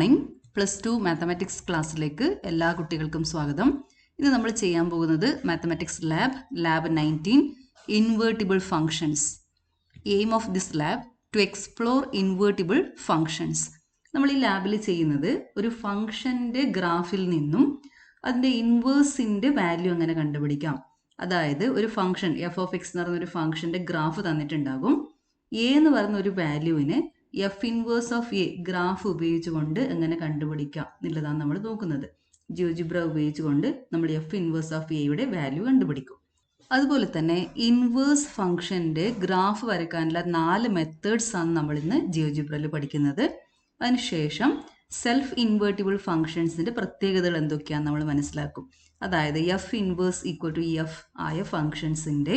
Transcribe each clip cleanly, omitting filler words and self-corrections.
Morning. +2 mathematics ക്ലാസ്സിലേക്ക് എല്ലാ കുട്ടികൾക്കും സ്വാഗതം. ഇന്ന് നമ്മൾ ചെയ്യാൻ പോകുന്നത് mathematics lab 19 invertible functions. Aim of this lab to explore invertible functions. നമ്മൾ ഈ ലാബിൽ ചെയ്യുന്നത് ഒരു ഫങ്ഷൻ്റെ ഗ്രാഫിൽ നിന്നും അതിൻ്റെ ഇൻവേഴ്സിൻ്റെ വാല്യൂ എങ്ങനെ കണ്ടുപിടിക്കാം. അതായത് ഒരു ഫങ്ഷൻ എഫ് ഓഫ് എക്സ് എന്ന് പറയുന്ന ഒരു ഫങ്ഷൻ്റെ ഗ്രാഫ് തന്നിട്ടുണ്ടാകും. എ എന്ന് പറയുന്ന ഒരു വാല്യൂവിന് F inverse of A graph ഉപയോഗിച്ചുകൊണ്ട് എങ്ങനെ കണ്ടുപിടിക്കാം എന്നുള്ളതാണ് നമ്മൾ നോക്കുന്നത്. ജിയോജിബ്ര ഉപയോഗിച്ചുകൊണ്ട് നമ്മൾ എഫ് ഇൻവേഴ്സ് ഓഫ് എയുടെ വാല്യൂ കണ്ടുപിടിക്കും. അതുപോലെ തന്നെ ഇൻവേഴ്സ് ഫംഗ്ഷൻ്റെ ഗ്രാഫ് വരയ്ക്കാനുള്ള 4 മെത്തേഡ്സ് ആണ് നമ്മൾ ഇന്ന് ജിയോജിബ്രയിൽ പഠിക്കുന്നത്. അതിനുശേഷം സെൽഫ് ഇൻവേർട്ടിബിൾ ഫംഗ്ഷൻസിൻ്റെ പ്രത്യേകതകൾ എന്തൊക്കെയാണെന്ന് നമ്മൾ മനസ്സിലാക്കും. അതായത് f inverse equal to f ആയ ഫംഗ്ഷൻസിൻ്റെ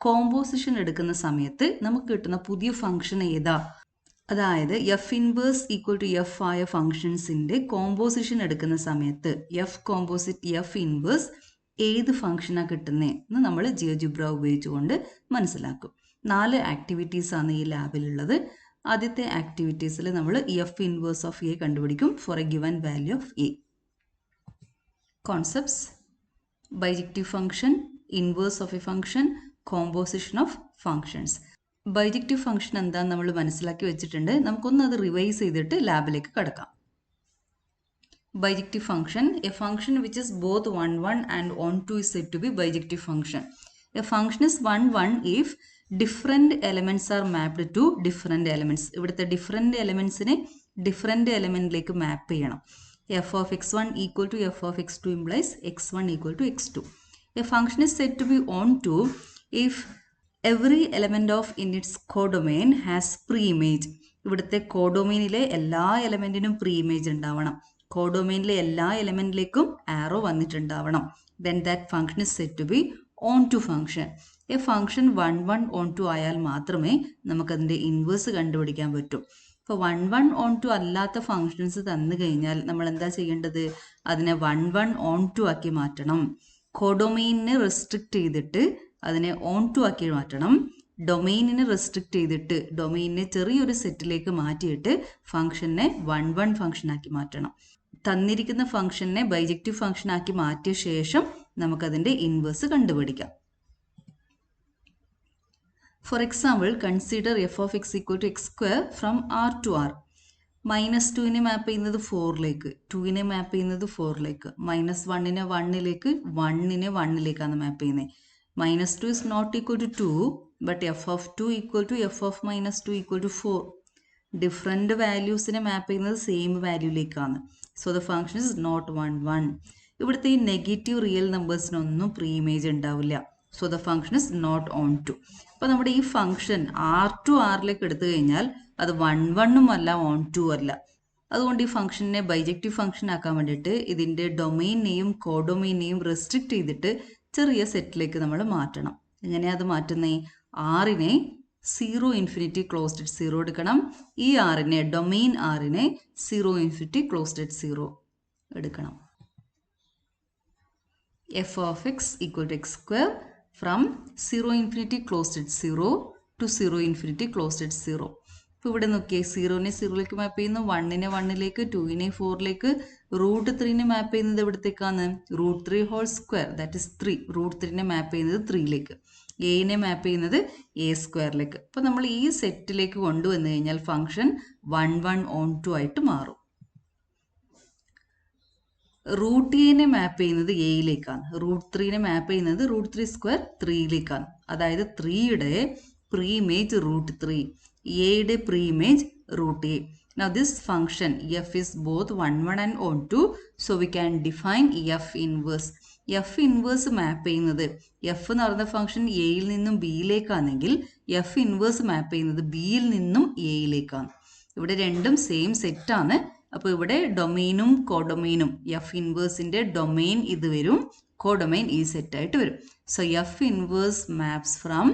കോമ്പോസിഷൻ എടുക്കുന്ന സമയത്ത് നമുക്ക് കിട്ടുന്ന പുതിയ ഫംഗ്ഷൻ ഏതാ, അതായത് f inverse equal to f ആയ ഫംഗ്ഷൻസിൻ്റെ കോമ്പോസിഷൻ എടുക്കുന്ന സമയത്ത് എഫ് കോമ്പോസിറ്റ് എഫ് ഇൻവേഴ്സ് ഏത് ഫംഗ്ഷനാണ് കിട്ടുന്നതെന്ന് നമ്മൾ ജിയോജിബ്ര ഉപയോഗിച്ചുകൊണ്ട് മനസ്സിലാക്കും. 4 ആക്ടിവിറ്റീസാണ് ഈ ലാബിലുള്ളത്. ആദ്യത്തെ ആക്ടിവിറ്റീസിൽ നമ്മൾ എഫ് ഇൻവേഴ്സ് ഓഫ് എ കണ്ടുപിടിക്കും for a given value of a. Concepts: bijective function, inverse of a function, composition of functions. Bijective function എന്താണെന്ന് നമ്മൾ മനസ്സിലാക്കി വെച്ചിട്ടുണ്ട്. നമുക്കൊന്ന് അത് റിവൈസ് ചെയ്തിട്ട് ലാബിലേക്ക് കടക്കാം. Bijective function: A function which is both 1 1 and 1 2 is said to be bijective function. A function is 1 1 if different elements are mapped to different elements. ഇവിടുത്തെ different എലമെൻറ്റ്സിനെ different എലമെൻറ്റിലേക്ക് മാപ്പ് ചെയ്യണം. F of x1 equal to f of x2 implies x1 equal to x2. A function is said to be on to if every element of in its codomain has pre image. ഇവിടുത്തെ കോഡൊമെയിനിലെ എല്ലാ എലമെൻറ്റിനും pre image ഉണ്ടാവണം. കോഡൊമെയിനിലെ എല്ലാ എലമെൻറ്റിലേക്കും arrow വന്നിട്ടുണ്ടാവണം. Then that function is said to be onto function. A function 1 1 onto ആയാൽ മാത്രമേ നമുക്കതിൻ്റെ inverse കണ്ടുപിടിക്കാൻ പറ്റൂ. ഇപ്പോൾ 1 1 ഓൺ ടു അല്ലാത്ത ഫംഗ്ഷൻസ് തന്നു കഴിഞ്ഞാൽ നമ്മൾ എന്താ ചെയ്യേണ്ടത്? അതിനെ 1 1 ഓൺ ടു ആക്കി മാറ്റണം. കോഡൊമെയിനെ റെസ്ട്രിക്റ്റ് ചെയ്തിട്ട് അതിനെ ഓൺ ടു ആക്കി മാറ്റണം. ഡൊമെയിനിനെ റെസ്ട്രിക്റ്റ് ചെയ്തിട്ട് ഡൊമെയിനെ ചെറിയൊരു സെറ്റിലേക്ക് മാറ്റിയിട്ട് ഫംഗ്ഷനെ 1 1 ഫംഗ്ഷൻ ആക്കി മാറ്റണം. തന്നിരിക്കുന്ന ഫംഗ്ഷനെ ബൈജക്റ്റീവ് ഫംഗ്ഷൻ ആക്കി മാറ്റിയ ശേഷം നമുക്കതിൻ്റെ ഇൻവേഴ്സ് കണ്ടുപിടിക്കാം. For example, consider F of X equal to X square from R to R. -2നെ മാപ്പ് ചെയ്യുന്നത് 4ലേക്ക്, 2നെ മാപ്പ് ചെയ്യുന്നത് 4ലേക്ക്, -1നെ 1ലേക്ക്, 1നെ 1ലേക്കാണ് മാപ്പ് ചെയ്യുന്നത്. -2 is not equal to 2, but f of 2 equal to f of -2 equal to 4. Different വാല്യൂസിനെ map ചെയ്യുന്നത് same വാല്യൂയിലേക്കാണ്. So the function is not 1 1. ഇവിടുത്തെ ഈ നെഗറ്റീവ് റിയൽ നമ്പേഴ്സിനൊന്നും പ്രീ ഇമേജ് ഉണ്ടാവില്ല. So the function is not onto. അപ്പോൾ നമ്മുടെ ഈ ഫംഗ്ഷൻ ആർ ടു ആറിലേക്ക് എടുത്തു കഴിഞ്ഞാൽ അത് 1 1 അല്ല, ഓൺ ടു അല്ല. അതുകൊണ്ട് ഈ ഫംഗ്ഷനെ ബൈജക്റ്റീവ് ഫംഗ്ഷൻ ആക്കാൻ വേണ്ടിയിട്ട് ഇതിൻ്റെ ഡൊമെയിനെയും കോഡൊമെയിനെയും റെസ്ട്രിക്റ്റ് ചെയ്തിട്ട് ചെറിയ സെറ്റിലേക്ക് നമ്മൾ മാറ്റണം. എങ്ങനെയാണ് അത് മാറ്റുന്നത്? ആറിനെ 0 ഇൻഫിനിറ്റി ക്ലോസ്ഡ് അറ്റ് 0 എടുക്കണം. ഈ ആറിനെ ഡൊമെയിൻ ആറിനെ 0 ഇൻഫിനിറ്റി ക്ലോസ്ഡ് അറ്റ് 0 എടുക്കണം. F of X equal to X square from 0 infinity closed at 0 to 0 infinity closed at 0. ഇപ്പോൾ ഇവിടെ നോക്കിയേ, 0നെ 0ലേക്ക് മാപ്പ് ചെയ്യുന്നു, 1നെ 1ലേക്ക്, 2നെ 4ലേക്ക്, √3നെ മാപ്പ് ചെയ്യുന്നത് എവിടത്തേക്കാണ്? √3 ഹോൾ സ്ക്വയർ, ദാറ്റ് ഇസ് 3. √3നെ മാപ്പ് ചെയ്യുന്നത് 3ലേക്ക്, എനെ മാപ്പ് ചെയ്യുന്നത് എ സ്ക്വയറിലേക്ക്. അപ്പോൾ നമ്മൾ ഈ സെറ്റിലേക്ക് കൊണ്ടുവന്നു കഴിഞ്ഞാൽ ഫംഗ്ഷൻ 1 1 ഓൺ ടു ആയിട്ട് മാറും. √എനെ മാപ്പ് ചെയ്യുന്നത് എയിലേക്കാണ്, √3നെ മാപ്പ് ചെയ്യുന്നത് √3 സ്ക്വയർ 3ലേക്കാണ്. അതായത് 3യുടെ പ്രീ ഇമേജ് √3, എയുടെ pre image √a. Now this function f is both 1 1 and on 2, so we can define f inverse. f inverse മാപ്പ് ചെയ്യുന്നത്, f എന്ന് പറയുന്ന ഫംഗ്ഷൻ എയിൽ നിന്നും ബിയിലേക്കാണെങ്കിൽ f ഇൻവേഴ്സ് മാപ്പ് ചെയ്യുന്നത് ബിയിൽ നിന്നും എയിലേക്കാണ്. ഇവിടെ രണ്ടും സെയിം സെറ്റാണ്. അപ്പോൾ ഇവിടെ ഡൊമെയിനും കോഡൊമെയിനും എഫ് ഇൻവേഴ്സിൻ്റെ ഡൊമെയിൻ ഇത് വരും, കോഡൊമെയിൻ ഈ സെറ്റായിട്ട് വരും. So F inverse maps from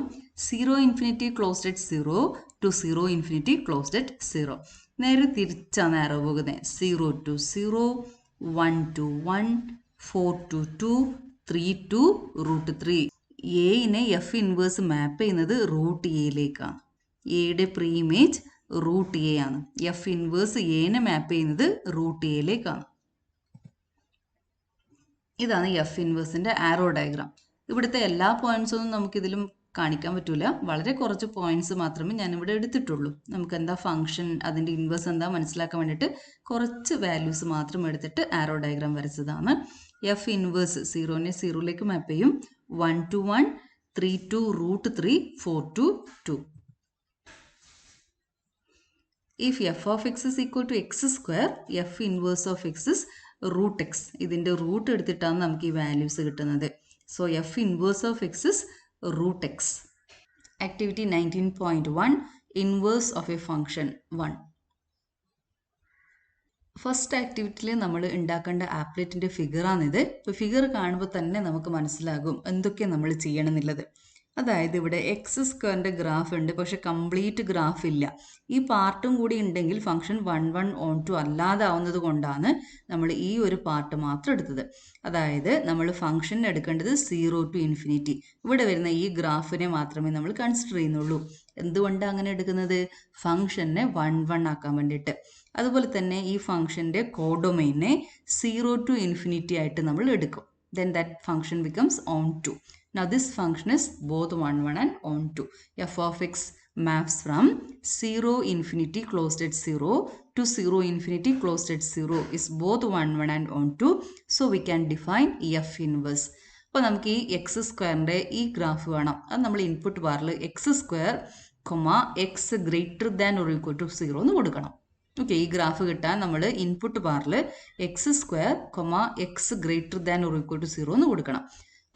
0 infinity closed at 0 to 0 infinity closed at 0. നേരെ തിരിച്ചാണ് ആരോ പോകുന്നത്. 0 to 0, 1 to 1, 4 to 2, 3 to √3. എയിനെ F inverse മാപ്പ് ചെയ്യുന്നത് √എയിലേക്കാണ്. എയുടെ പ്രീ ഇമേജ് റൂട്ട് എ ആണ്. എഫ് ഇൻവേഴ്സ് എനെ മാപ്പ് ചെയ്യുന്നത് റൂട്ട് എയിലേക്കാണ്. ഇതാണ് എഫ് ഇൻവേഴ്സിൻ്റെ ആരോ ഡയഗ്രാം. ഇവിടുത്തെ എല്ലാ പോയിന്റ്സൊന്നും നമുക്കിതിലും കാണിക്കാൻ പറ്റില്ല. വളരെ കുറച്ച് പോയിന്റ്സ് മാത്രമേ ഞാനിവിടെ എടുത്തിട്ടുള്ളൂ. നമുക്ക് എന്താ ഫംഗ്ഷൻ, അതിൻ്റെ ഇൻവേഴ്സ് എന്താ മനസ്സിലാക്കാൻ വേണ്ടിയിട്ട് കുറച്ച് വാല്യൂസ് മാത്രം എടുത്തിട്ട് ആരോ ഡയഗ്രാം വരച്ചതാണ്. എഫ് ഇൻവേഴ്സ് 0നെ 0ലേക്ക് മാപ്പ് ചെയ്യും. 1 to 1, 3 to root 3, 4 to 2. If f of x is equal to x square, f inverse of x is root x. ഇതിൻ്റെ റൂട്ട് എടുത്തിട്ടാണ് നമുക്ക് ഈ വാല്യൂസ് കിട്ടുന്നത്. So F inverse of X is root X. Activity 19.1 inverse of a function 1. First ആക്ടിവിറ്റിയിൽ നമ്മൾ ഉണ്ടാക്കേണ്ട ആപ്ലെറ്റിൻ്റെ ഫിഗറാണിത്. ഇപ്പോൾ figure കാണുമ്പോൾ തന്നെ നമുക്ക് മനസ്സിലാകും എന്തൊക്കെ നമ്മൾ ചെയ്യണമെന്നുള്ളത്. അതായത് ഇവിടെ എക്സ് സ്ക്വയറിൻ്റെ ഗ്രാഫ് ഉണ്ട്, പക്ഷെ കംപ്ലീറ്റ് ഗ്രാഫ് ഇല്ല. ഈ പാർട്ടും കൂടി ഉണ്ടെങ്കിൽ ഫംഗ്ഷൻ 1, 1 on 2 അല്ലാതാവുന്നത് കൊണ്ടാണ് നമ്മൾ ഈ ഒരു പാർട്ട് മാത്രം എടുത്തത്. അതായത് നമ്മൾ ഫംഗ്ഷൻ എടുക്കേണ്ടത് 0 to ഇൻഫിനിറ്റി. ഇവിടെ വരുന്ന ഈ ഗ്രാഫിനെ മാത്രമേ നമ്മൾ കൺസിഡർ ചെയ്യുന്നുള്ളൂ. എന്തുകൊണ്ടാണ് അങ്ങനെ എടുക്കുന്നത്? ഫംഗ്ഷനെ 1, 1 ആക്കാൻ വേണ്ടിയിട്ട്. അതുപോലെ തന്നെ ഈ ഫംഗ്ഷൻ്റെ കോഡൊമൈനെ 0 to ഇൻഫിനിറ്റി ആയിട്ട് നമ്മൾ എടുക്കും. Then that function becomes on 2. Now this function is both 1, 1 and on 2. F of x maps from 0 infinity closed at 0 to 0 infinity closed at 0 is both 1, 1 and on 2. So we can define F inverse. അപ്പോൾ നമുക്ക് ഈ X സ്ക്വയറിൻ്റെ ഈ graph വേണം. അത് നമ്മൾ input ബാറിൽ x square X greater than or equal to 0 എന്ന് കൊടുക്കണം. ഓക്കെ, ഈ ഗ്രാഫ് കിട്ടാൻ നമ്മൾ ഇൻപുട്ട് ബാറിൽ x square X greater than or equal to 0 എന്ന് കൊടുക്കണം.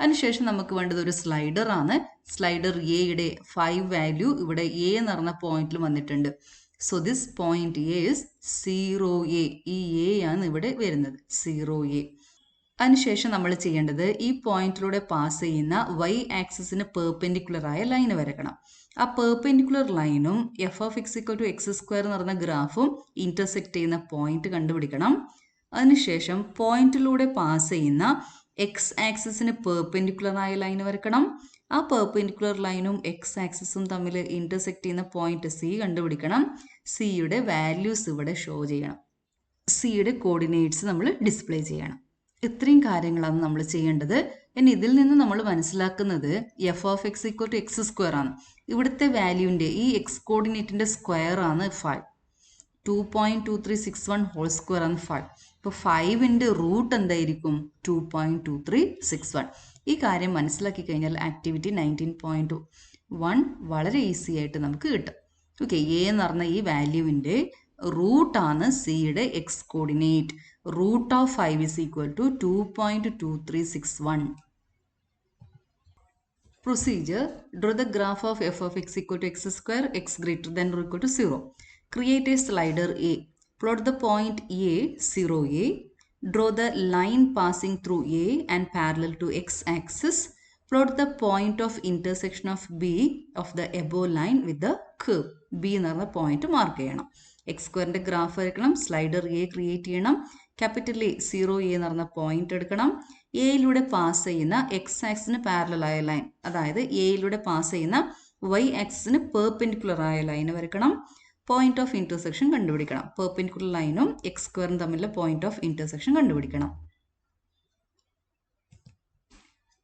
അതിനുശേഷം നമുക്ക് വേണ്ടത് ഒരു സ്ലൈഡറാണ്. സ്ലൈഡർ എയുടെ 5 വാല്യൂ ഇവിടെ എ എന്ന് പറഞ്ഞ പോയിന്റിൽ വന്നിട്ടുണ്ട്. So this point A is 0A. ഈ എ ആണ് ഇവിടെ വരുന്നത്, 0A. അതിനുശേഷം നമ്മൾ ചെയ്യേണ്ടത് ഈ പോയിന്റിലൂടെ പാസ് ചെയ്യുന്ന വൈ ആക്സിസിന് പെർപെൻഡിക്കുലറായ ലൈൻ വരക്കണം. ആ പെർപെൻഡിക്കുലർ ലൈനും f of x equal to X square എന്ന് പറഞ്ഞ ഗ്രാഫും ഇന്റർസെക്ട് ചെയ്യുന്ന പോയിന്റ് കണ്ടുപിടിക്കണം. അതിനുശേഷം പോയിന്റിലൂടെ പാസ് ചെയ്യുന്ന എക്സ് ആക്സിസിന് പെർപെൻഡിക്കുലറായ ലൈൻ വരക്കണം. ആ പെർപെൻഡിക്കുലർ ലൈനും എക്സ് ആക്സിസും തമ്മിൽ ഇന്റർസെക്ട് ചെയ്യുന്ന പോയിന്റ് സി കണ്ടുപിടിക്കണം. സിയുടെ വാല്യൂസ് ഇവിടെ ഷോ ചെയ്യണം. സിയുടെ കോർഡിനേറ്റ്സ് നമ്മൾ ഡിസ്പ്ലേ ചെയ്യണം. ഇത്രയും കാര്യങ്ങളാണ് നമ്മൾ ചെയ്യേണ്ടത്. ഇനി ഇതിൽ നിന്ന് നമ്മൾ മനസ്സിലാക്കുന്നത് f of X equal to X square ആണ്. ഇവിടുത്തെ വാല്യൂവിൻ്റെ ഈ എക്സ് കോർഡിനേറ്റിൻ്റെ സ്ക്വയർ ആണ് 5. 2.2361 ഹോൾ സ്ക്വയർ ആണ് 5. ഇപ്പോൾ 5ൻ്റെ റൂട്ട് എന്തായിരിക്കും? 2.2361. ഈ കാര്യം മനസ്സിലാക്കി കഴിഞ്ഞാൽ ആക്ടിവിറ്റി 19.1 വളരെ ഈസി ആയിട്ട് നമുക്ക് കിട്ടും. ഓക്കെ, എ എന്ന് പറഞ്ഞ ഈ വാല്യൂവിൻ്റെ റൂട്ടാണ് സിയുടെ x coordinate. Root of 5 is equal to 2.2361. Procedure: draw the graph of f of x equal to x square, x greater than or equal to 0. Create a slider A. Plot the point A, 0A. Draw the line passing through A and parallel to x axis. Plot the point of intersection of B of the above line with the curve. B എന്ന് പറഞ്ഞ point mark ചെയ്യണം. X സ്ക്വയറിൻ്റെ graph വരയ്ക്കണം. Slider A create ചെയ്യണം. Capital A 0A എന്ന് പറഞ്ഞ point എടുക്കണം. എയിലൂടെ pass ചെയ്യുന്ന എക്സ് ആക്സിന് പാരലലായ ലൈൻ, അതായത് എയിലൂടെ പാസ് ചെയ്യുന്ന വൈ ആക്സിന് പെർപെൻഡിക്കുലറായ ലൈൻ വരയ്ക്കണം. പോയിന്റ് ഓഫ് ഇന്റർസെക്ഷൻ കണ്ടുപിടിക്കണം. പെർപെൻഡിക്കുലർ ലൈനും എക്സ് സ്ക്വയറും തമ്മിലുള്ള പോയിന്റ് ഓഫ് ഇന്റർസെക്ഷൻ കണ്ടുപിടിക്കണം.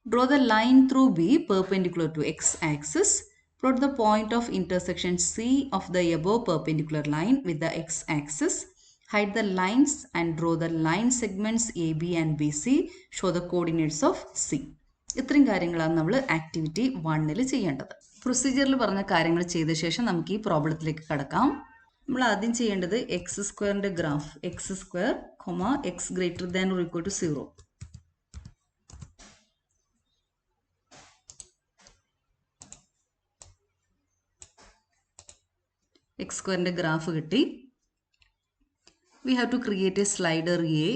Draw the line through B perpendicular to x axis. Plot the point of intersection C of the above perpendicular line with the x axis. Hide the lines and draw the line segments AB and BC. Show the coordinates of C. ഇത്രയും കാര്യങ്ങളാണ് നമ്മൾ activity 1ൽ ചെയ്യേണ്ടത്. പ്രൊസീജിയറിൽ പറഞ്ഞ കാര്യങ്ങൾ ചെയ്ത ശേഷം നമുക്ക് ഈ പ്രോബ്ലത്തിലേക്ക് കടക്കാം. നമ്മൾ ആദ്യം ചെയ്യേണ്ടത് എക്സ് സ്ക്വയറിൻ്റെ graph, X square X greater than or equal to 0. X സ്ക്വയറിൻ്റെ ഗ്രാഫ് കിട്ടി. We have to create a slider A.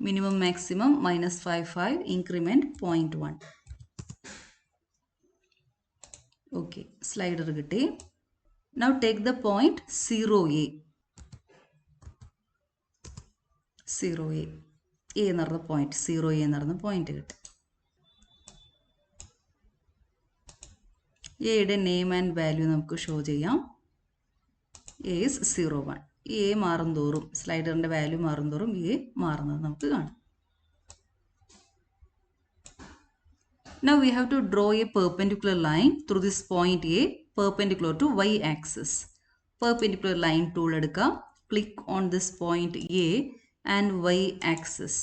Minimum maximum -5, increment 0.1. Okay, slider കിട്ടി. Now take the point 0A. 0A എന്ന് പറഞ്ഞ പോയിന്റ്, 0A എന്ന് പറഞ്ഞ point കിട്ടി. എയുടെ name and value നമുക്ക് ഷോ ചെയ്യാം. A is 0 1. ഈ എ മാറും തോറും സ്ലൈഡറിൻ്റെ വാല്യൂ മാറും തോറും എ മാറുന്നത് നമുക്ക് കാണാം. Now we have to draw a perpendicular line through this point A perpendicular to y axis. Perpendicular line tool എടുക്കുക. Click on this point A and y axis.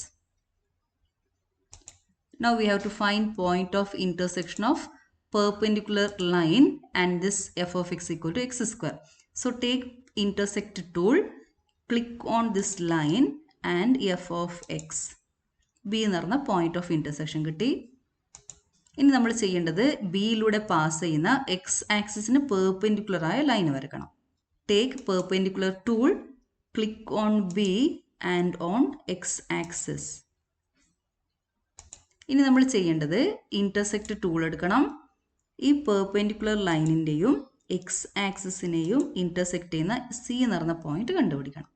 Now we have to find point of intersection of perpendicular line and this f of x equal to x square. So take intersect tool, click on this line and f of x. B എന്ന് പറഞ്ഞ point of intersection കിട്ടി. ഇനി നമ്മൾ ചെയ്യേണ്ടത് ബിയിലൂടെ pass ചെയ്യുന്ന X ആക്സിസിന് perpendicular ആയ ലൈൻ വരക്കണം. Take perpendicular tool, click on B and on X axis. ഇനി നമ്മൾ ചെയ്യേണ്ടത് ഇന്റർസെക്റ്റ് ടൂൾ എടുക്കണം. ഈ പെർപെൻഡിക്കുലർ ലൈനിൻ്റെയും എക്സ് ആക്സിസിനെയും ഇന്റർസെക്റ്റ് ചെയ്യുന്ന സി എന്ന് പറഞ്ഞ പോയിന്റ് കണ്ടുപിടിക്കണം.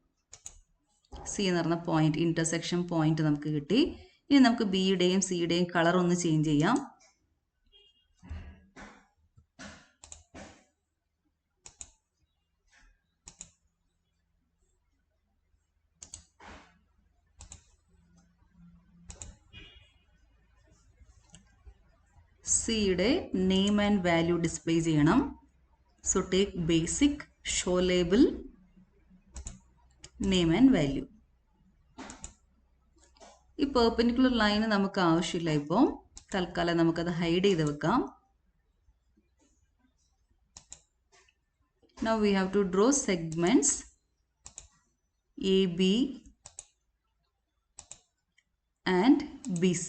സി എന്ന് പറഞ്ഞ പോയിന്റ് ഇന്റർസെക്ഷൻ പോയിന്റ് നമുക്ക് കിട്ടി. ഇനി നമുക്ക് ബിയുടെയും സിയുടെയും കളർ ഒന്ന് ചേഞ്ച് ചെയ്യാം. സിയുടെ നെയിം ആൻഡ് വാല്യൂ ഡിസ്പ്ലേ ചെയ്യണം. So take basic, show label, name and value. ഈ പെർപെൻഡിക്കുലർ ലൈന് നമുക്ക് ആവശ്യമില്ല. ഇപ്പോൾ തൽക്കാലം നമുക്കത് ഹൈഡ് ചെയ്ത് വെക്കാം. Now we have to draw segments AB and BC.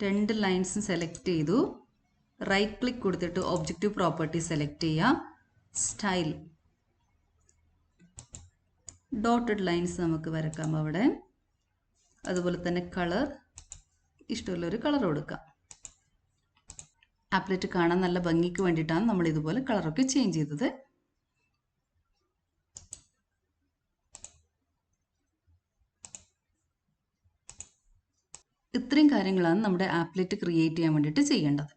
രണ്ട് ലൈൻസും സെലക്ട് ചെയ്തു. റൈറ്റ് ക്ലിക്ക് കൊടുത്തിട്ട് ഒബ്ജക്റ്റീവ് പ്രോപ്പർട്ടി സെലക്ട് ചെയ്യുക. സ്റ്റൈൽ, ഡോട്ടഡ് ലൈൻസ് നമുക്ക് വരക്കാം അവിടെ. അതുപോലെ തന്നെ കളർ, ഇഷ്ടമുള്ളൊരു കളർ കൊടുക്കാം. ആപ്ലെറ്റ് കാണാൻ നല്ല ഭംഗിക്ക് വേണ്ടിയിട്ടാണ് നമ്മൾ ഇതുപോലെ കളറൊക്കെ ചേഞ്ച് ചെയ്തത്. ഇത്രയും കാര്യങ്ങളാണ് നമ്മുടെ ആപ്ലെറ്റ് ക്രിയേറ്റ് ചെയ്യാൻ വേണ്ടിയിട്ട് ചെയ്യേണ്ടത്.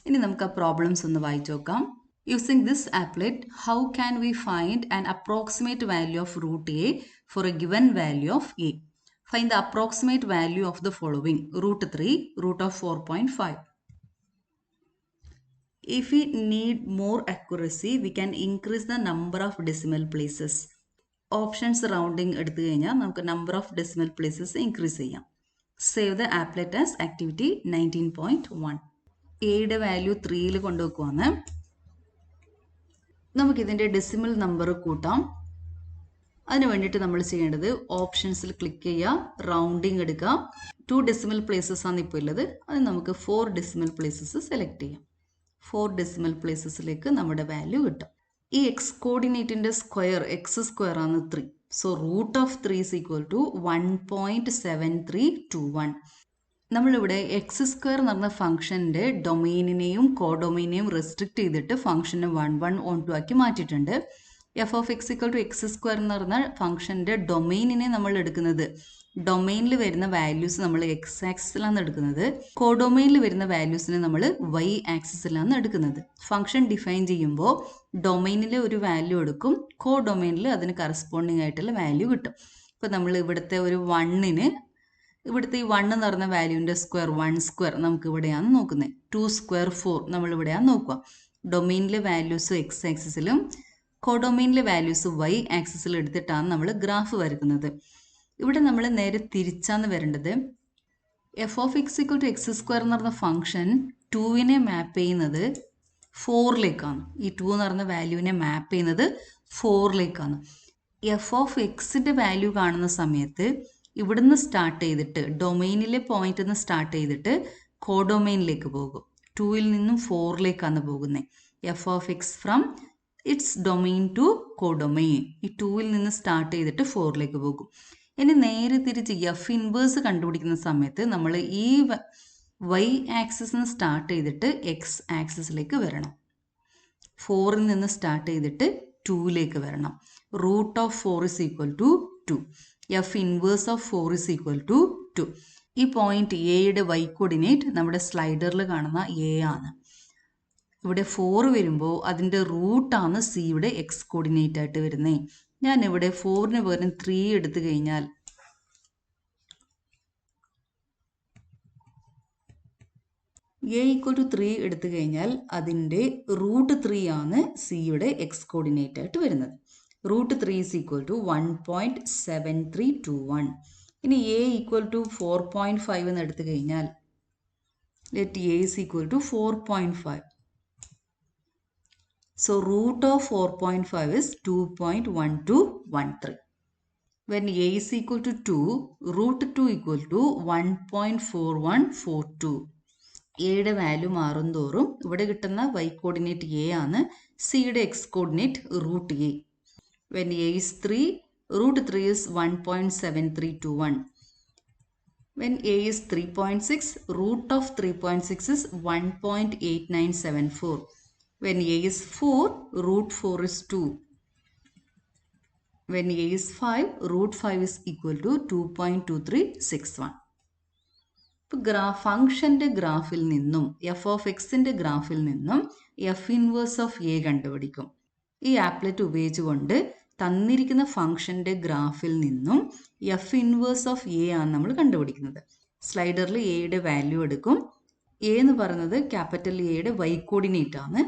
ഇനി നമുക്ക് ആ പ്രോബ്ലംസ് ഒന്ന് വായിച്ചു നോക്കാം. Using this applet, how can we find an approximate value of root a for a given value of a? Find the approximate value of the following: root 3, root of 4.5. If we need more accuracy, we can increase the number of decimal places. Options rounding എടുത്തു കഴിഞ്ഞാൽ നമുക്ക് number of decimal places increase ചെയ്യാം. Save the applet as activity 19.1. എയുടെ value 3ൽ കൊണ്ടുവെക്കുവാണ്. നമുക്കിതിൻ്റെ decimal number കൂട്ടാം. അതിന് വേണ്ടിയിട്ട് നമ്മൾ ചെയ്യേണ്ടത് ഓപ്ഷൻസിൽ ക്ലിക്ക് ചെയ്യുക, റൗണ്ടിങ് എടുക്കുക. 2 ഡെസിമൽ പ്ലേസസ് ആണ് ഇപ്പോൾ ഉള്ളത്. അത് നമുക്ക് 4 ഡെസിമൽ പ്ലേസസ് സെലക്ട് ചെയ്യാം. 4 ഡെസിമൽ പ്ലേസസിലേക്ക് നമ്മുടെ വാല്യൂ കിട്ടും. ഈ എക്സ് കോർഡിനേറ്റിൻ്റെ സ്ക്വയർ എക്സ് സ്ക്വയർ ആണ് 3. So root of 3 is equal to 1.7321. നമ്മളിവിടെ എക്സ് സ്ക്വയർ എന്ന് പറഞ്ഞ ഫംഗ്ഷൻ്റെ ഡൊമെയിനിനെയും കോഡൊമെയിനെയും റെസ്ട്രിക്റ്റ് ചെയ്തിട്ട് ഫംഗ്ഷനെ 1 1 on 2 ആക്കി മാറ്റിയിട്ടുണ്ട്. F of x equal to X square എന്ന് പറഞ്ഞാൽ ഫംഗ്ഷൻ്റെ ഡൊമെയിനിനെ നമ്മൾ എടുക്കുന്നത്, ഡൊമെയിനിൽ വരുന്ന വാല്യൂസ് നമ്മൾ എക്സ് ആക്സിസിലാണ് എടുക്കുന്നത്, കോഡൊമെയിനിൽ വരുന്ന വാല്യൂസിനെ നമ്മൾ വൈ ആക്സിസിലാണ് എടുക്കുന്നത്. ഫംഗ്ഷൻ ഡിഫൈൻ ചെയ്യുമ്പോൾ ഡൊമെയിനിൽ ഒരു വാല്യൂ എടുക്കും, കോഡൊമെയിനിൽ അതിന് കറസ്പോണ്ടിങ് ആയിട്ടുള്ള വാല്യൂ കിട്ടും. ഇപ്പോൾ നമ്മൾ ഇവിടുത്തെ ഒരു 1ന് ഇവിടുത്തെ ഈ 1 എന്ന് പറഞ്ഞ വാല്യൂവിൻ്റെ സ്ക്വയർ 1 സ്ക്വയർ നമുക്ക് ഇവിടെയാണ് നോക്കുന്നത്. 2 സ്ക്വയർ 4 നമ്മളിവിടെയാണ് നോക്കുക. ഡൊമെയിനിലെ വാല്യൂസ് എക്സ് ആക്സിസിലും കോഡൊമെയിനിലെ വാല്യൂസ് വൈ ആക്സിസിൽ എടുത്തിട്ടാണ് നമ്മൾ ഗ്രാഫ് വരയ്ക്കുന്നത്. ഇവിടെ നമ്മൾ നേരെ തിരിച്ചാണ് വരേണ്ടത്. F of x equal to X square എന്ന് പറഞ്ഞ ഫംഗ്ഷൻ 2നെ മാപ്പ് ചെയ്യുന്നത് 4ലേക്കാണ്. ഈ 2 എന്ന് പറഞ്ഞ വാല്യൂവിനെ മാപ്പ് ചെയ്യുന്നത് 4ലേക്കാണ്. എഫ് ഓഫ് എക്സിൻ്റെ വാല്യൂ കാണുന്ന സമയത്ത് ഇവിടുന്ന് സ്റ്റാർട്ട് ചെയ്തിട്ട് ഡൊമെയിനിലെ പോയിന്റിൽ നിന്ന് സ്റ്റാർട്ട് ചെയ്തിട്ട് കോഡൊമെയിനിലേക്ക് പോകും. 2ൽ നിന്നും 4ലേക്കാണ് പോകുന്നത്. F of x from its domain to codomain. ഈ 2ൽ നിന്ന് സ്റ്റാർട്ട് ചെയ്തിട്ട് 4ലേക്ക് പോകും. ഇനി നേരെ തിരിച്ച് എഫ് ഇൻവേഴ്സ് കണ്ടുപിടിക്കുന്ന സമയത്ത് നമ്മൾ ഈ വൈ ആക്സിസിൽ നിന്ന് സ്റ്റാർട്ട് ചെയ്തിട്ട് എക്സ് ആക്സിസിലേക്ക് വരണം. 4ൽ നിന്ന് സ്റ്റാർട്ട് ചെയ്തിട്ട് 2ലേക്ക് വരണം. Root of 4 is equal to 2. F inverse of 4 is equal to 2. ഈ പോയിന്റ് എയുടെ y കോർഡിനേറ്റ് നമ്മുടെ സ്ലൈഡറിൽ കാണുന്ന എ ആണ്. ഇവിടെ 4 വരുമ്പോൾ അതിൻ്റെ റൂട്ടാണ് സിയുടെ എക്സ് കോർഡിനേറ്റ് ആയിട്ട് വരുന്നത്. ഞാൻ ഇവിടെ 4ന് പകരം 3 എടുത്തു കഴിഞ്ഞാൽ എ ഈക്വൽ ടു 3 എടുത്തു കഴിഞ്ഞാൽ അതിൻ്റെ റൂട്ട് 3 ആണ് സിയുടെ എക്സ് കോർഡിനേറ്റ് ആയിട്ട് വരുന്നത്. Root 3 is equal to 1.7321. ഇനി എ ഈക്വൽ ടു 4.5 എന്ന് എടുത്തു കഴിഞ്ഞാൽ let a is equal to 4.5. So root of 4.5 is 2.1213. When a is equal to 2, root 2 equal to 1.4142. എയുടെ വാല്യൂ മാറുന്തോറും ഇവിടെ കിട്ടുന്ന y കോർഡിനേറ്റ് എ ആണ്, സിയുടെ x coordinate root a. When a is 3, root 3 is 1.7321. When a is 3.6, root of 3.6 is 1.8974. When a is 4, root 4 is 2. When a is 5, root 5 is equal to 2.2361. ഇപ്പോൾ ഫംഗ്ഷൻ്റെ ഗ്രാഫിൽ നിന്നും F of എക്സിൻ്റെ ഗ്രാഫിൽ നിന്നും F inverse of a കണ്ടുപിടിക്കും. ഈ applet ഉപയോഗിച്ചുകൊണ്ട് തന്നിരിക്കുന്ന ഫംഗ്ഷൻ്റെ ഗ്രാഫിൽ നിന്നും എഫ് ഇൻവേഴ്സ് ഓഫ് എ ആണ് നമ്മൾ കണ്ടുപിടിക്കുന്നത്. സ്ലൈഡറിൽ എയുടെ വാല്യൂ എടുക്കും. എ എന്ന് പറയുന്നത് ക്യാപിറ്റൽ എയുടെ y കോർഡിനേറ്റ് ആണ്.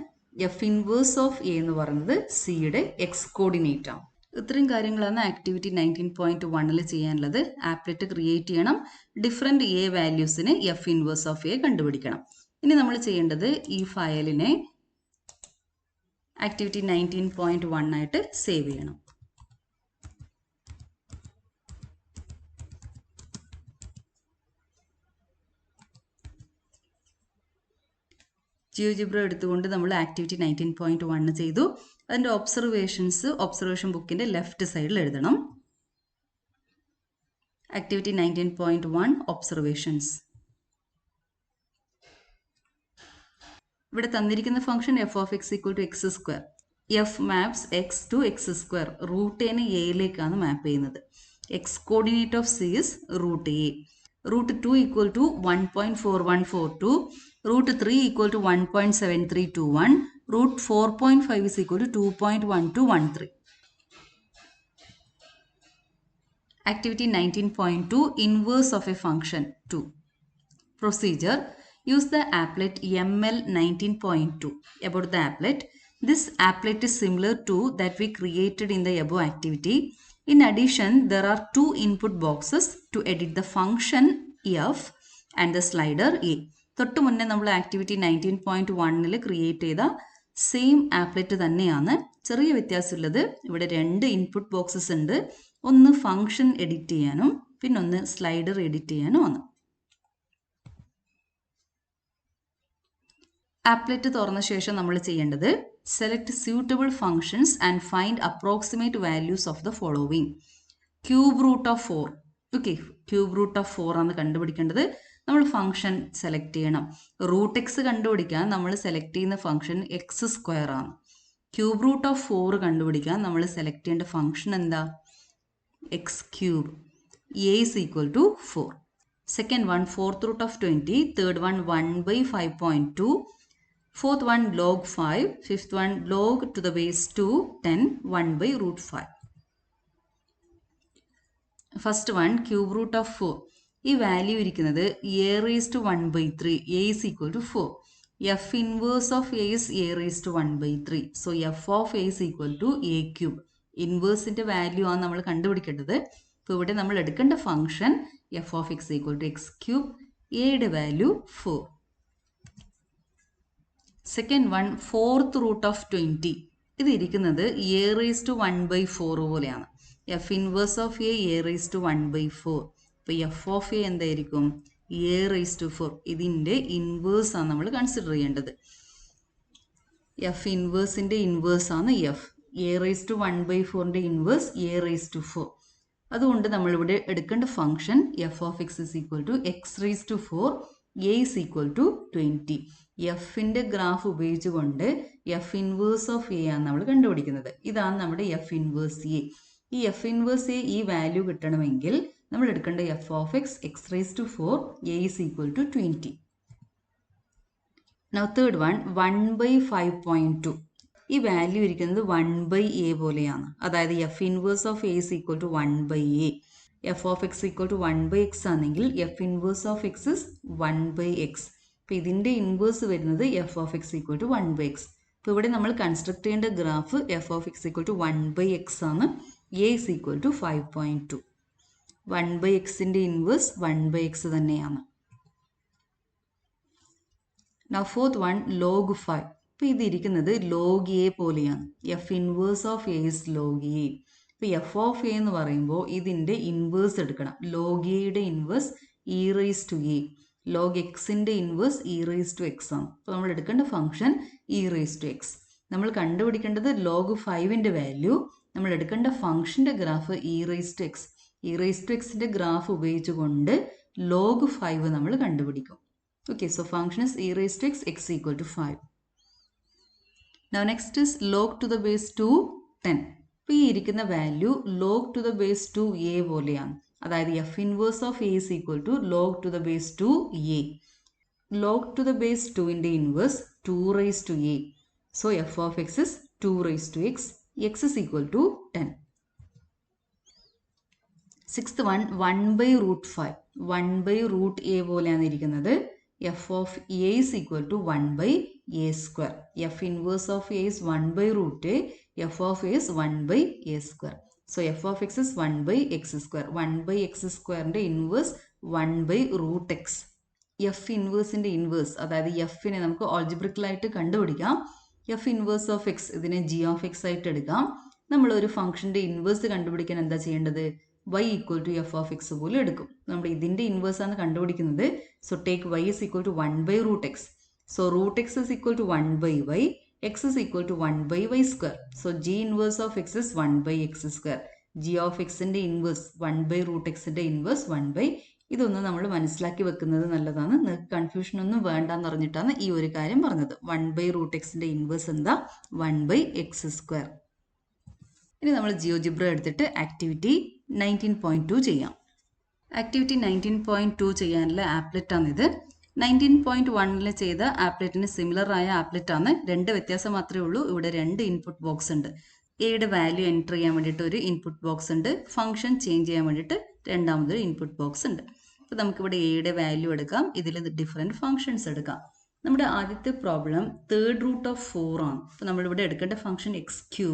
എഫ് ഇൻവേഴ്സ് ഓഫ് എ എന്ന് പറയുന്നത് സിയുടെ എക്സ് കോർഡിനേറ്റ് ആണ്. ഇത്രയും കാര്യങ്ങളാണ് ആക്ടിവിറ്റി 19.1 ചെയ്യാനുള്ളത്. ആപ്ലെറ്റ് ക്രിയേറ്റ് ചെയ്യണം. ഡിഫറെൻറ്റ് എ വാല്യൂസിന് എഫ് ഇൻവേഴ്സ് ഓഫ് എ കണ്ടുപിടിക്കണം. ഇനി നമ്മൾ ചെയ്യേണ്ടത് ഈ ഫയലിനെ ആക്ടിവിറ്റി 19.1 ആയിട്ട് സേവ് ചെയ്യണം. ജിയോജിബ്ര എടുത്തുകൊണ്ട് നമ്മൾ ആക്ടിവിറ്റി 19.1 ചെയ്തു. അതിൻ്റെ ഒബ്സർവേഷൻ ബുക്കിൻ്റെ ലെഫ്റ്റ് സൈഡിൽ എഴുതണം. Activity 19.1 observations. ഇവിടെ തന്നിരിക്കുന്ന function F of X equal to X square. F maps X to X square. Root എനെ എയിലേക്കാണ് മാപ്പ് ചെയ്യുന്നത്. X coordinate of C is root A. Root 2 equal to 1.4142. root 3 equal to 1.7321. root 4.5 is equal to 2.1213. Activity 19.2 inverse of a function 2. Procedure. Use the applet ML 19.2. About the applet. This applet is similar to that we created in the above activity. In addition, there are two input boxes to edit the function f and the slider a. തൊട്ട് മുന്നേ നമ്മൾ activity 19.1 create ചെയ്ത same applet തന്നെയാണ്. ചെറിയ വ്യത്യാസമുള്ളത് ഇവിടെ 2 input boxes ഉണ്ട്. ഒന്ന് function edit ചെയ്യാനും പിന്നൊന്ന് സ്ലൈഡർ എഡിറ്റ് ചെയ്യാനും ആണ്. ആപ്ലെറ്റ് തുറന്ന ശേഷം നമ്മൾ ചെയ്യേണ്ടത് select suitable functions and find approximate values of the following. Cube root of 4. Okay, cube root of 4 ആണ് കണ്ടുപിടിക്കേണ്ടത്. നമ്മൾ ഫംഗ്ഷൻ സെലക്ട് ചെയ്യണം. റൂട്ട് എക്സ് കണ്ടുപിടിക്കാൻ നമ്മൾ സെലക്ട് ചെയ്യുന്ന ഫംഗ്ഷൻ എക്സ് സ്ക്വയർ ആണ്. ക്യൂബ് റൂട്ട് ഓഫ് 4 കണ്ടുപിടിക്കാൻ നമ്മൾ സെലക്ട് ചെയ്യേണ്ട ഫംഗ്ഷൻ എന്താ? X cube. A is equal to 4. Second one fourth root of 20. Third one 1/5.2. Fourth one log 5. Fifth one log to the base 2. 10 1/√5. First one cube root of 4. ഈ value ഇരിക്കുന്നത് A raise to 1/3. A is equal to 4. F inverse of A is A raise to 1/3. So F of A is equal to A cube. ഇൻവേഴ്സിൻ്റെ value ആണ് നമ്മൾ കണ്ടുപിടിക്കേണ്ടത്. അപ്പോൾ ഇവിടെ നമ്മൾ എടുക്കേണ്ട function F of X equal to X cube. എയുടെ value 4. Second one fourth root of 20. ഇത് ഇരിക്കുന്നത് എ റേസ് ടു 1/4 പോലെയാണ്. F inverse of A raise to 1/4. അപ്പോൾ എഫ് ഓഫ് എ എന്തായിരിക്കും? A raise to 4. ഇതിൻ്റെ ഇൻവേഴ്സ് ആണ് നമ്മൾ കൺസിഡർ ചെയ്യേണ്ടത്. എഫ് ഇൻവേഴ്സിൻ്റെ ഇൻവേഴ്സ് ആണ് എഫ്. എ റേസ് ടു 1/4ൻ്റെ ഇൻവേഴ്സ് എ റേസ് ടു 4. അതുകൊണ്ട് നമ്മളിവിടെ എടുക്കേണ്ട function F of X is equal to X raise to 4. A is equal to 20. എഫിൻ്റെ ഗ്രാഫ് ഉപയോഗിച്ചുകൊണ്ട് എഫ് ഇൻവേഴ്സ് ഓഫ് എ ആണ് നമ്മൾ കണ്ടുപിടിക്കുന്നത്. ഇതാണ് നമ്മുടെ എഫ് ഇൻവേഴ്സ് എ. ഈ എഫ് ഇൻവേഴ്സ് എ ഈ വാല്യൂ കിട്ടണമെങ്കിൽ നമ്മൾ എടുക്കേണ്ട f of x x raise to 4 a is equal to 20. Now third one 1/5.2. ഈ വാല്യൂ ഇരിക്കുന്നത് 1/a പോലെയാണ്. അതായത് f inverse of a is equal to 1/a. F of X equal to 1/x ആണെങ്കിൽ f inverse of X is 1/x. അപ്പോൾ ഇതിൻ്റെ inverse വരുന്നത് f of X equal to 1/x. അപ്പോൾ ഇവിടെ നമ്മൾ കൺസ്ട്രക്ട് ചെയ്യേണ്ട graph F of X equal to 1/x ആണ്. A is equal to 5.2. 1/xൻ്റെ ഇൻവേഴ്സ് 1/x തന്നെയാണ്. Now fourth one log 5. ഇപ്പോൾ ഇതിരിക്കുന്നത് ലോഗ് എ പോലെയാണ്. F inverse of A is log A. ഇപ്പോൾ എഫ് ഓഫ് എ എന്ന് പറയുമ്പോൾ ഇതിൻ്റെ ഇൻവേഴ്സ് എടുക്കണം. ലോഗ് എയുടെ inverse E raise to A. Log എക്സിൻ്റെ inverse E raise to X ആണ്. അപ്പോൾ നമ്മൾ എടുക്കേണ്ട function E raise to x. നമ്മൾ കണ്ടുപിടിക്കേണ്ടത് ലോഗ് 5ൻ്റെ വാല്യൂ. നമ്മൾ എടുക്കേണ്ട ഫംഗ്ഷൻ്റെ graph E raise to X. E raise to എക്സിൻ്റെ ഗ്രാഫ് ഉപയോഗിച്ചുകൊണ്ട് ലോഗ് 5 നമ്മൾ കണ്ടുപിടിക്കും. Okay, so function is e raised to x equal to 5. Now next is log to the base 2 10. ഇപ്പോൾ ഈ ഇരിക്കുന്ന value log to the base 2 a പോലെയാണ്. അതായത് f inverse of a is equal to log to the base 2 a. Log to the base 2ൻ്റെ inverse 2 raised to a. So f of x is 2 raised to x. x is equal to 10. Sixth one 1/√5. 1/√a പോലെയാണ് ഇരിക്കുന്നത്. f of a is equal to 1/a square. f inverse of a is 1/√a. f of a is 1/a square. So f of x is 1/x square. 1/x squareൻ്റെ inverse 1/√x. f ഇൻവേഴ്സിൻ്റെ inverse അതായത് എഫിനെ നമുക്ക് ഓൾജിബ്രിക്കലായിട്ട് കണ്ടുപിടിക്കാം. f inverse of x ഇതിനെ g of x ആയിട്ട് എടുക്കാം. നമ്മളൊരു ഫംഗ്ഷൻ്റെ ഇൻവേഴ്സ് കണ്ടുപിടിക്കാൻ എന്താ ചെയ്യേണ്ടത്? y equal to f of x പോലെ എടുക്കും. നമ്മൾ ഇതിൻ്റെ ഇൻവേഴ്സ് ആണ് കണ്ടുപിടിക്കുന്നത്. So take y is equal to 1/√x. So √x is equal to 1/y. x is equal to 1/y square. So g inverse of x is 1/x square. g of എക്സിൻ്റെ inverse 1/√xൻ്റെ inverse 1/. ഇതൊന്നും നമ്മൾ മനസ്സിലാക്കി വെക്കുന്നത് നല്ലതാണ്. നിങ്ങൾക്ക് confusion ഒന്നും വേണ്ടെന്ന് പറഞ്ഞിട്ടാണ് ഈ ഒരു കാര്യം പറഞ്ഞത്. 1/√xൻ്റെ ഇൻവേഴ്സ് എന്താ? 1/x square. ഇനി നമ്മൾ ജിയോജിബ്ര എടുത്തിട്ട് ആക്ടിവിറ്റി 19.2 ചെയ്യാം. ആക്ടിവിറ്റി 19.2 ചെയ്യാനുള്ള ആപ്ലെറ്റാണിത്. 19.1 ചെയ്ത ആപ്ലെറ്റിന് സിമിലർ ആയ ആപ്ലെറ്റാണ്. 2 വ്യത്യാസം മാത്രമേ ഉള്ളൂ. ഇവിടെ 2 ഇൻപുട്ട് ബോക്സ് ഉണ്ട്. എയുടെ വാല്യൂ എൻ്റർ ചെയ്യാൻ വേണ്ടിയിട്ട് ഒരു ഇൻപുട്ട് ബോക്സ് ഉണ്ട്. ഫംഗ്ഷൻ ചേഞ്ച് ചെയ്യാൻ വേണ്ടിയിട്ട് രണ്ടാമതൊരു ഇൻപുട്ട് ബോക്സ് ഉണ്ട്. അപ്പോൾ നമുക്കിവിടെ എയുടെ വാല്യൂ എടുക്കാം. ഇതിൽ ഡിഫറെൻറ്റ് ഫംഗ്ഷൻസ് എടുക്കാം. നമ്മുടെ ആദ്യത്തെ പ്രോബ്ലം √4 ആണ്. അപ്പോൾ നമ്മളിവിടെ എടുക്കേണ്ട ഫംഗ്ഷൻ x3.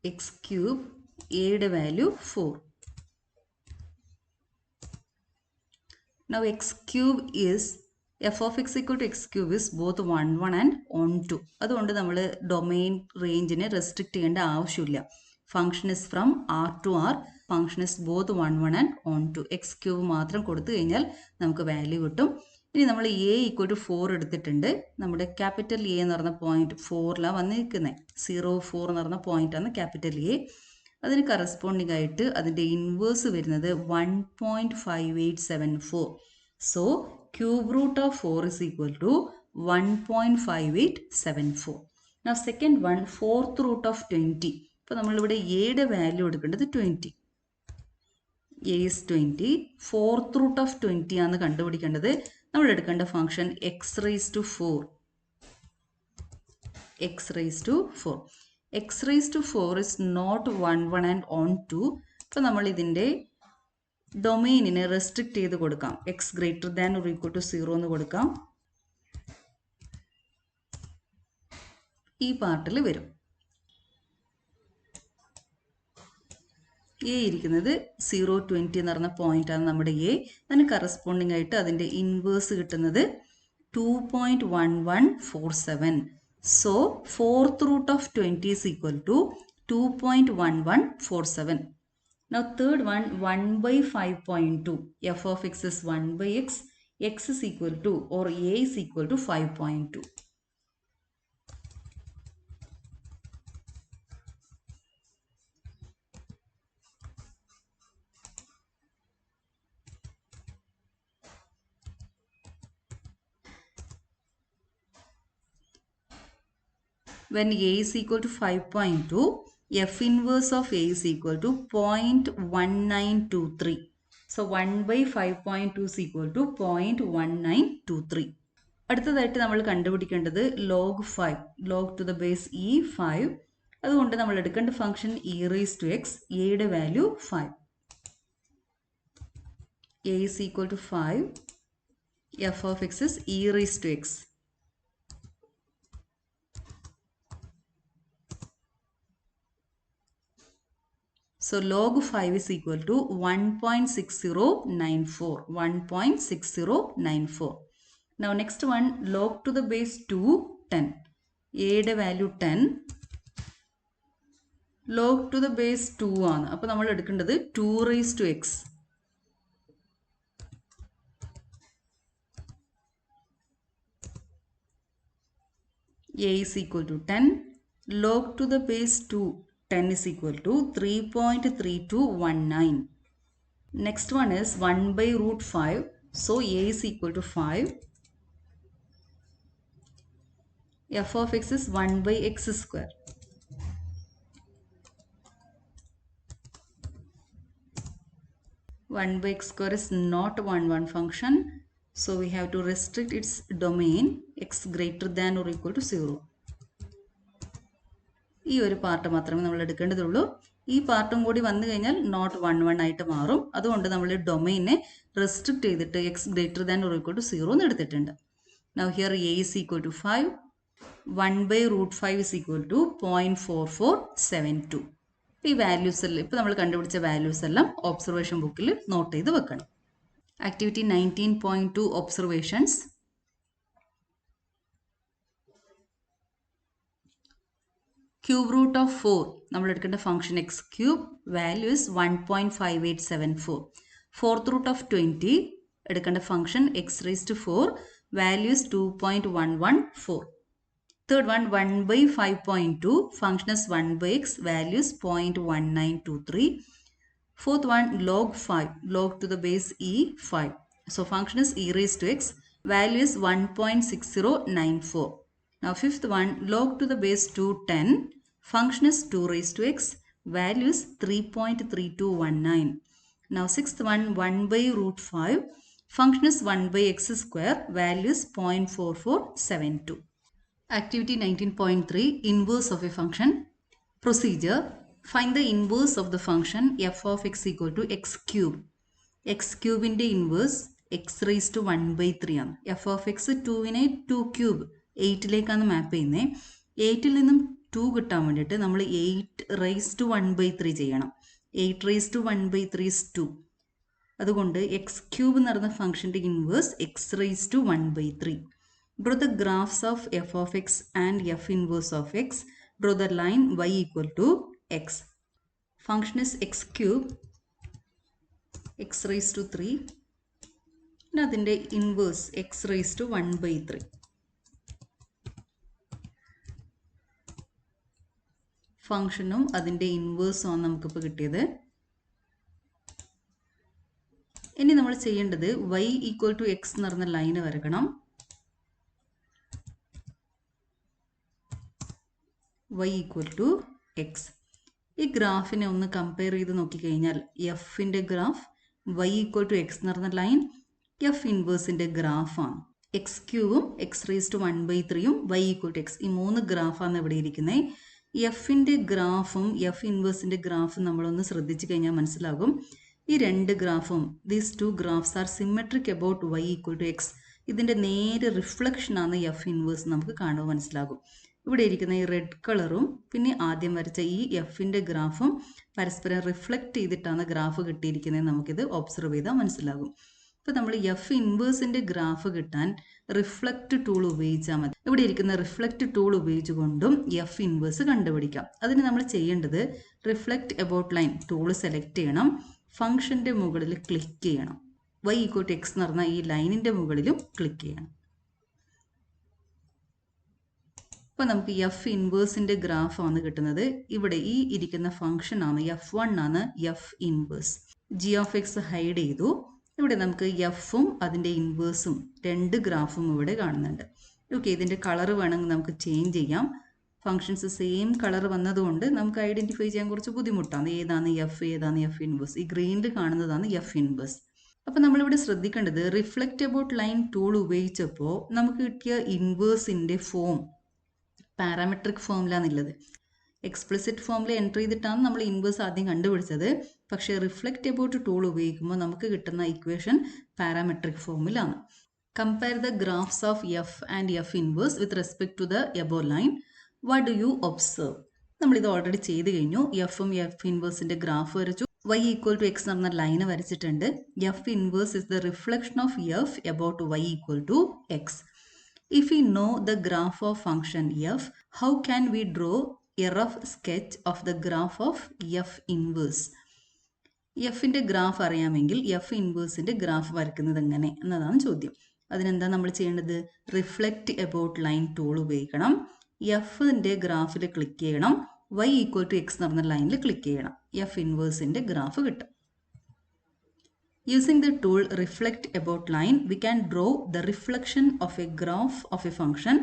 x3 എയുടെ value 4. Now x3 is f of x equal to x3 is both 1 1 and on 2. അതുകൊണ്ട് നമ്മൾ ഡൊമെയിൻ റേഞ്ചിനെ റെസ്ട്രിക്റ്റ് ചെയ്യേണ്ട ആവശ്യമില്ല. Function is from r to r. Function is both 1 1 and on 2. x3 മാത്രം കൊടുത്തു കഴിഞ്ഞാൽ നമുക്ക് value കിട്ടും. ഇനി നമ്മൾ a ഈക്വൽ ടു 4 എടുത്തിട്ടുണ്ട്. നമ്മുടെ ക്യാപിറ്റൽ എ എന്ന് പറഞ്ഞ പോയിന്റ് 4ലാണ് വന്നിരിക്കുന്നത്. 0 4 എന്ന് പറഞ്ഞ പോയിന്റാണ് ക്യാപിറ്റൽ എ. അതിന് കറസ്പോണ്ടിങ് ആയിട്ട് അതിൻ്റെ ഇൻവേഴ്സ് വരുന്നത് 1.5874. So cube root of 4 is equal to 1.5874. Now second one 4th root of 20. അപ്പോൾ നമ്മളിവിടെ എയുടെ വാല്യൂ എടുക്കേണ്ടത് 20. a is 20. 4th root of 20 ആണ് കണ്ടുപിടിക്കേണ്ടത്. നമ്മൾ എടുക്കേണ്ട function x raised to 4. x raised to 4. x raised to 4 is not 1 1 and on 2. അപ്പോൾ നമ്മൾ ഇതിൻ്റെ ഡൊമെയിനിനെ റെസ്ട്രിക്റ്റ് ചെയ്ത് കൊടുക്കാം. x greater than or equal to 0 എന്ന് കൊടുക്കാം. ഈ പാർട്ടിൽ വരും. എ ഇരിക്കുന്നത് 0 20 എന്ന് പറഞ്ഞ പോയിന്റാണ് നമ്മുടെ എ. അതിന് കറസ്പോണ്ടിങ് ആയിട്ട് അതിൻ്റെ ഇൻവേഴ്സ് കിട്ടുന്നത് 2.1147. So 4th root of 20 is equal to 2.1147. Now third one 1/5.2. f of x is 1/x. x is equal to or a is equal to 5.2. when A is equal to 5.2, F inverse of A is equal to 0.1923. So 1 by 5.2 is equal to 0.1923. അടുത്തതായിട്ട് നമ്മൾ കണ്ടുപിടിക്കേണ്ടത് log 5, log to the base e 5. അതുകൊണ്ട് നമ്മൾ എടുക്കേണ്ട function E raise to x, എയുടെ value 5. A is equal to 5, f of X is e raise to x. So log 5 is equal to 1.6094. 1.6094. Now next one, log to the base 2, 10. A യുടെ value 10. Log to the base 2 ആണ്. അപ്പോൾ നമ്മൾ എടുക്കേണ്ടത് 2 raised to x. A is equal to 10. Log to the base 2, 10 is equal to 3.3219. Next one is 1 by root 5. So A is equal to 5. F of x is 1 by x square. One by x square is not one function. So we have to restrict its domain x greater than or equal to 0. ഈ ഒരു part മാത്രമേ നമ്മൾ എടുക്കേണ്ടതുള്ളൂ. ഈ പാർട്ടും കൂടി വന്നു കഴിഞ്ഞാൽ not 1 ആയിട്ട് മാറും. അതുകൊണ്ട് നമ്മൾ ഡൊമൈനെ റെസ്ട്രിക്ട് ചെയ്തിട്ട് x greater than or equal to 0 എന്ന് എടുത്തിട്ടുണ്ട്. Now here a is equal to 5. 1 by root 5 is equal to 0.4472. ഈ വാല്യൂസ് എല്ലാം ഇപ്പോൾ നമ്മൾ കണ്ടുപിടിച്ച വാല്യൂസ് എല്ലാം ഒബ്സർവേഷൻ ബുക്കിൽ നോട്ട് ചെയ്ത് വെക്കണം. Activity 19.2 observations. Cube root of 4 നമ്മൾ എടുക്കേണ്ട function x cube, value is 1.5874. Fourth root of 20 എടുക്കേണ്ട function x raise to 4, value is 2.114. Third one, 1 by 5.2, function is 1 by x, value is 0.1923. Fourth one, log 5, log to the base e 5. So function is e raised to x, value is 1.6094. Now fifth one, log to the base 2, 10, function is 2 raised to x, value is 3.3219. Now sixth one, 1 by root 5, function is 1 by x square, value is 0.4472. Activity 19.3, inverse of a function. Procedure, find the inverse of the function f of x equal to x cube. X cube in the inverse x raised to 1 by 3 ആണ്. f of x 2നെ 2 cube 8ലേക്കാണ് മാപ്പ് ചെയ്യുന്നത്. 8ൽ നിന്നും 2 കിട്ടാൻ വേണ്ടിയിട്ട് നമ്മൾ 8 raised to 1 by 3 ചെയ്യണം. 8 raised to 1 by 3 is 2. അതുകൊണ്ട് x cube എന്ന് പറയുന്ന ഫംഗ്ഷൻ്റെ inverse x raised to 1 by 3. Draw the graphs of f of x and f inverse of x. Draw the line y equal to x. Function is x cube, x raised to 3. And അതിൻ്റെ inverse x raised to 1 by 3. ഫംഗ്ഷനും അതിൻ്റെ ഇൻവേഴ്സും ആണ് നമുക്കിപ്പോൾ കിട്ടിയത്. ഇനി നമ്മൾ ചെയ്യേണ്ടത് y equal to x എന്ന് പറഞ്ഞ ലൈന് വരക്കണം. y equal to x. ഈ ഗ്രാഫിനെ ഒന്ന് കമ്പയർ ചെയ്ത് നോക്കിക്കഴിഞ്ഞാൽ എഫിൻ്റെ graph y equal to x എന്ന് പറഞ്ഞ ലൈൻ എഫ് ഇൻവേഴ്സിൻ്റെ ഗ്രാഫാണ്. എക്സ് ക്യൂബും എക്സ് റേസ് ടു 1 by 3യും y ഈക്വൽ ടു എക്സ്, ഈ 3 ഗ്രാഫാണ് ഇവിടെ ഇരിക്കുന്നത്. എഫിൻ്റെ ഗ്രാഫും എഫ് ഇൻവേഴ്സിൻ്റെ ഗ്രാഫും നമ്മളൊന്ന് ശ്രദ്ധിച്ചു കഴിഞ്ഞാൽ മനസ്സിലാകും. ഈ രണ്ട് ഗ്രാഫും these 2 graphs are symmetric about y equal to x. ഇതിൻ്റെ നേരെ റിഫ്ലക്ഷനാണ് എഫ് ഇൻവേഴ്സ് നമുക്ക് കാണുമ്പോൾ മനസ്സിലാകും. ഇവിടെ ഇരിക്കുന്ന ഈ റെഡ് കളറും പിന്നെ ആദ്യം വരച്ച ഈ എഫിൻ്റെ ഗ്രാഫും പരസ്പരം റിഫ്ലക്റ്റ് ചെയ്തിട്ടാണ് ഗ്രാഫ് കിട്ടിയിരിക്കുന്നത്. നമുക്കിത് ഒബ്സർവ് ചെയ്താൽ മനസ്സിലാകും. ഇപ്പോൾ നമ്മൾ എഫ് ഇൻവേഴ്സിൻ്റെ ഗ്രാഫ് കിട്ടാൻ റിഫ്ലക്റ്റ് ടൂൾ ഉപയോഗിച്ചാൽ മതി. ഇവിടെ ഇരിക്കുന്ന റിഫ്ലക്റ്റ് ടൂൾ ഉപയോഗിച്ചുകൊണ്ടും എഫ് ഇൻവേഴ്സ് കണ്ടുപിടിക്കാം. അതിന് നമ്മൾ ചെയ്യേണ്ടത് reflect about line tool select ചെയ്യണം, ഫംഗ്ഷൻ്റെ മുകളിൽ ക്ലിക്ക് ചെയ്യണം. y ഈക്വൽ ടു എക്സ് എന്ന് പറഞ്ഞാൽ ഈ ലൈനിൻ്റെ മുകളിലും ക്ലിക്ക് ചെയ്യണം. അപ്പോൾ നമുക്ക് എഫ് ഇൻവേഴ്സിൻ്റെ ഗ്രാഫാണ് കിട്ടുന്നത്. ഇവിടെ ഈ ഇരിക്കുന്ന ഫംഗ്ഷനാണ് F1 ആണ് F inverse. G of X hide ചെയ്തു. ഇവിടെ നമുക്ക് എഫും അതിൻ്റെ ഇൻവേഴ്സും 2 ഗ്രാഫും ഇവിടെ കാണുന്നുണ്ട്. ഓക്കെ, ഇതിൻ്റെ കളർ വേണമെങ്കിൽ നമുക്ക് ചേഞ്ച് ചെയ്യാം. ഫങ്ഷൻസ് സെയിം കളർ വന്നതുകൊണ്ട് നമുക്ക് ഐഡൻറ്റിഫൈ ചെയ്യാൻ കുറച്ച് ബുദ്ധിമുട്ടാണ്. ഏതാണ് എഫ്, ഏതാണ് എഫ് ഇൻവേഴ്സ്. ഈ ഗ്രീനിൽ കാണുന്നതാണ് എഫ് ഇൻവേഴ്സ്. അപ്പോൾ നമ്മളിവിടെ ശ്രദ്ധിക്കേണ്ടത് റിഫ്ലക്റ്റ് അബൌട്ട് ലൈൻ ടൂൾ ഉപയോഗിച്ചപ്പോൾ നമുക്ക് കിട്ടിയ ഇൻവേഴ്സിൻ്റെ ഫോം പാരാമെട്രിക് ഫോമിലാണുള്ളത്. എക്സ്പ്ലിസിറ്റ് ഫോമിൽ എൻ്റർ ചെയ്തിട്ടാണ് നമ്മൾ ഇൻവേഴ്സ് ആദ്യം കണ്ടുപിടിച്ചത്. പക്ഷേ റിഫ്ലക്റ്റ് അബൌട്ട് ടൂൾ ഉപയോഗിക്കുമ്പോൾ നമുക്ക് കിട്ടുന്ന ഇക്വേഷൻ പാരാമെട്രിക് ഫോമിലാണ്. Compare the graphs of f and f inverse with respect to the above line. What do you observe? നമ്മളിത് ഓൾറെഡി ചെയ്ത് കഴിഞ്ഞു. എഫും എഫ് ഇൻവേഴ്സിൻ്റെ ഗ്രാഫ് വരച്ചു. y ഈക്വൽ ടു എക്സ് എന്ന് പറഞ്ഞ ലൈന് വരച്ചിട്ടുണ്ട്. F inverse is the reflection of f about y equal to x. If we know the graph of function f, how can we draw a rough sketch of the graph of f inverse? എഫിൻ്റെ graph അറിയാമെങ്കിൽ F ഇൻവേഴ്സിൻ്റെ graph വരയ്ക്കുന്നത് എങ്ങനെ എന്നതാണ് ചോദ്യം. അതിനെന്താ നമ്മൾ ചെയ്യേണ്ടത്? റിഫ്ലക്റ്റ് അബൌട്ട് ലൈൻ ടൂൾ ഉപയോഗിക്കണം. എഫിൻ്റെ ഗ്രാഫിൽ ക്ലിക്ക് ചെയ്യണം. y ഈക്വൽ ടു എക്സ് എന്ന് പറഞ്ഞ ലൈനിൽ ക്ലിക്ക് ചെയ്യണം. എഫ് ഇൻവേഴ്സിൻ്റെ ഗ്രാഫ് കിട്ടും. Using the tool reflect about line, we can draw the reflection of a graph of a function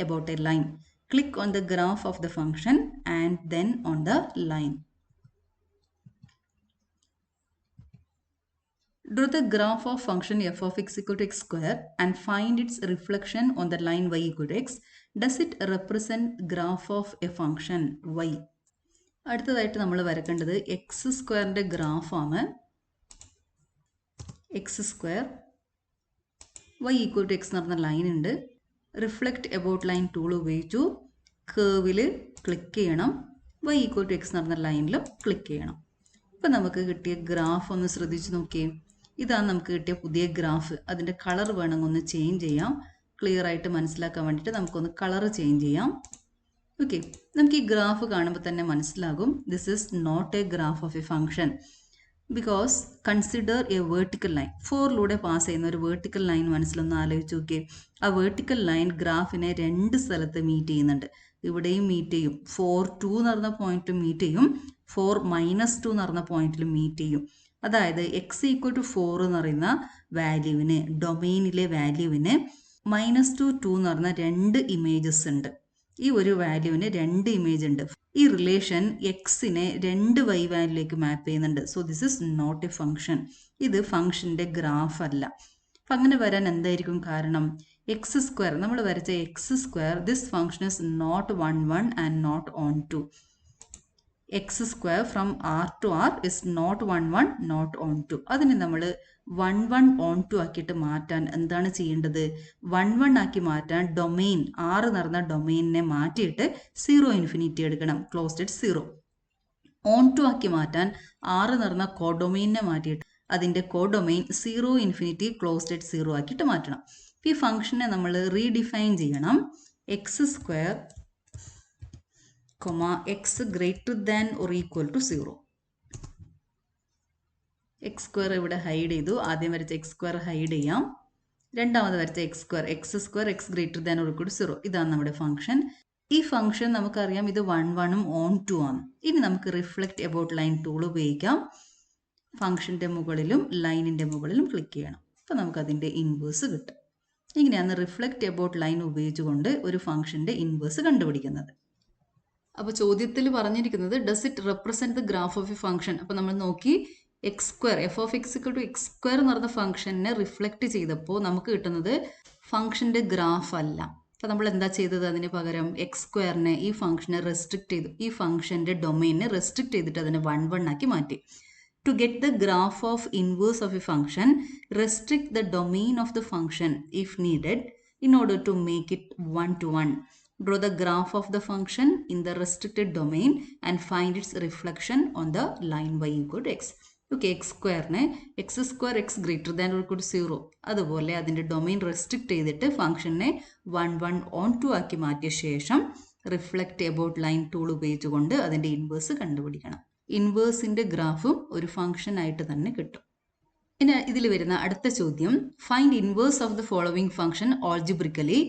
about a line. Click on the graph of the function and then on the line. Draw the graph of function f of x equal to x square and find its reflection on the line y equal to x. Does it represent graph of a function y? അടുത്തതായിട്ട് നമ്മൾ വരക്കേണ്ടത് x സ്ക്വയറിൻ്റെ ഗ്രാഫാണ്. X square y equal to x എന്ന് പറഞ്ഞ line ഉണ്ട്. Reflect about line tool ഉപയോഗിച്ചു. കേർവിൽ ക്ലിക്ക് ചെയ്യണം. വൈ ഈക്വൽ ടു എക്സ് എന്ന് പറഞ്ഞ ലൈനിലും ക്ലിക്ക് ചെയ്യണം. ഇപ്പം നമുക്ക് കിട്ടിയ ഗ്രാഫ് ഒന്ന് ശ്രദ്ധിച്ച് നോക്കിയേ. ഇതാണ് നമുക്ക് കിട്ടിയ പുതിയ ഗ്രാഫ്. അതിൻ്റെ കളർ വേണമെങ്കിൽ ഒന്ന് ചേഞ്ച് ചെയ്യാം. ക്ലിയർ ആയിട്ട് മനസ്സിലാക്കാൻ വേണ്ടിയിട്ട് നമുക്കൊന്ന് കളർ ചേഞ്ച് ചെയ്യാം. ഓക്കെ, നമുക്ക് ഈ ഗ്രാഫ് കാണുമ്പോൾ തന്നെ മനസ്സിലാകും this is not a graph of a function. Because consider a vertical line. ഫോറിലൂടെ പാസ് ചെയ്യുന്ന ഒരു വേർട്ടിക്കൽ ലൈൻ മനസ്സിലൊന്ന് ആലോചിച്ച് നോക്കിയേ. ആ വേർട്ടിക്കൽ ലൈൻ ഗ്രാഫിനെ രണ്ട് സ്ഥലത്ത് മീറ്റ് ചെയ്യുന്നുണ്ട്. ഇവിടെയും മീറ്റ് ചെയ്യും. 4, 2 എന്ന് പറഞ്ഞ പോയിന്റിലും മീറ്റ് ചെയ്യും. 4, -2 എന്ന് പറഞ്ഞ പോയിന്റിലും മീറ്റ് ചെയ്യും. അതായത് എക്സ് ഈക്വൽ ടു 4 എന്ന് പറയുന്ന വാല്യൂവിന്, ഡൊമെയിനിലെ വാല്യൂവിന് -2, 2 എന്ന് പറഞ്ഞ രണ്ട് ഇമേജസ് ഉണ്ട്. ഈ ഒരു വാല്യൂവിന് രണ്ട് ഇമേജ് ഉണ്ട്. ഈ റിലേഷൻ എക്സിനെ രണ്ട് വൈ വാല്യൂലേക്ക് മാപ്പ് ചെയ്യുന്നുണ്ട്. So this is not a function. ഇത് ഫംഗ്ഷൻ്റെ ഗ്രാഫ് അല്ല. അപ്പം അങ്ങനെ വരാൻ എന്തായിരിക്കും കാരണം? എക്സ് സ്ക്വയർ, നമ്മൾ വരച്ച x square, this function is not 1, 1 and not on 2. X square from R to R is not 1, 1 not on 2. അതിന് നമ്മൾ 1, 1 ഓൺ 2 ആക്കിയിട്ട് മാറ്റാൻ എന്താണ് ചെയ്യേണ്ടത്? 1, 1 ആക്കി മാറ്റാൻ ഡൊമെയിൻ, ആറ് നടന്ന ഡൊമെയിനെ മാറ്റിയിട്ട് 0 ഇൻഫിനിറ്റി എടുക്കണം. Closed at 0. ഓൺ 2 ആക്കി മാറ്റാൻ ആറ് നടന്ന കോഡൊമെയിനെ മാറ്റിയിട്ട് അതിൻ്റെ കോഡൊമെയിൻ 0 ഇൻഫിനിറ്റി ക്ലോസ്ഡ് അറ്റ് 0 ആക്കിയിട്ട് മാറ്റണം. ഈ ഫംഗ്ഷനെ നമ്മൾ റീഡിഫൈൻ ചെയ്യണം. X square X greater than or equal to 0. X square ഇവിടെ ഹൈഡ് ചെയ്തു. ആദ്യം വരച്ച എക്സ് സ്ക്വയർ ഹൈഡ് ചെയ്യാം. രണ്ടാമത് വരച്ച x square X greater than or equal to 0. ഇതാണ് നമ്മുടെ ഫംഗ്ഷൻ. ഈ ഫംഗ്ഷൻ നമുക്കറിയാം ഇത് 1, 1 ഓൺ 2 ആണ്. ഇനി നമുക്ക് റിഫ്ലക്റ്റ് അബൌട്ട് ലൈൻ ടൂൾ ഉപയോഗിക്കാം. ഫംഗ്ഷൻ്റെ മുകളിലും ലൈനിൻ്റെ മുകളിലും ക്ലിക്ക് ചെയ്യണം. അപ്പോൾ നമുക്കതിൻ്റെ ഇൻവേഴ്സ് കിട്ടും. ഇങ്ങനെയാണ് റിഫ്ലക്റ്റ് അബൌട്ട് ലൈൻ ഉപയോഗിച്ചുകൊണ്ട് ഒരു ഫംഗ്ഷൻ്റെ ഇൻവേഴ്സ് കണ്ടുപിടിക്കുന്നത്. അപ്പോൾ ചോദ്യത്തിൽ പറഞ്ഞിരിക്കുന്നത് does it represent the graph of a function. അപ്പോൾ നമ്മൾ നോക്കി x square f of x equal to X square എന്ന് പറഞ്ഞ ഫംഗ്ഷനെ റിഫ്ലക്റ്റ് ചെയ്തപ്പോൾ നമുക്ക് കിട്ടുന്നത് ഫംഗ്ഷൻ്റെ ഗ്രാഫ് അല്ല. അപ്പോൾ നമ്മൾ എന്താ ചെയ്തത്? അതിന് പകരം എക്സ് സ്ക്വയറിനെ ഈ ഫംഗ്ഷനെ റെസ്ട്രിക്റ്റ് ചെയ്തു. ഈ ഫംഗ്ഷൻ്റെ ഡൊമെയിനെ റെസ്ട്രിക്റ്റ് ചെയ്തിട്ട് അതിനെ 1, 1 ആക്കി മാറ്റി. To get the graph of inverse of a function, restrict the domain of the function if needed in order to make it 1 to 1. Draw the graph of the function in the restricted domain and find its reflection on the line y equal to x. Okay, x സ്ക്വയറിനെ x square X greater than or equal to 0 അതുപോലെ അതിൻ്റെ domain restrict ചെയ്തിട്ട് ഫംഗ്ഷനെ 1, 1 on 2 ആക്കി മാറ്റിയ ശേഷം reflect about line tool ഉപയോഗിച്ചുകൊണ്ട് അതിൻ്റെ ഇൻവേഴ്സ് കണ്ടുപിടിക്കണം. ഇൻവേഴ്സിൻ്റെ ഗ്രാഫും ഒരു ഫംഗ്ഷൻ ആയിട്ട് തന്നെ കിട്ടും. ഇനി ഇതിൽ വരുന്ന അടുത്ത ചോദ്യം, find inverse of the following function algebraically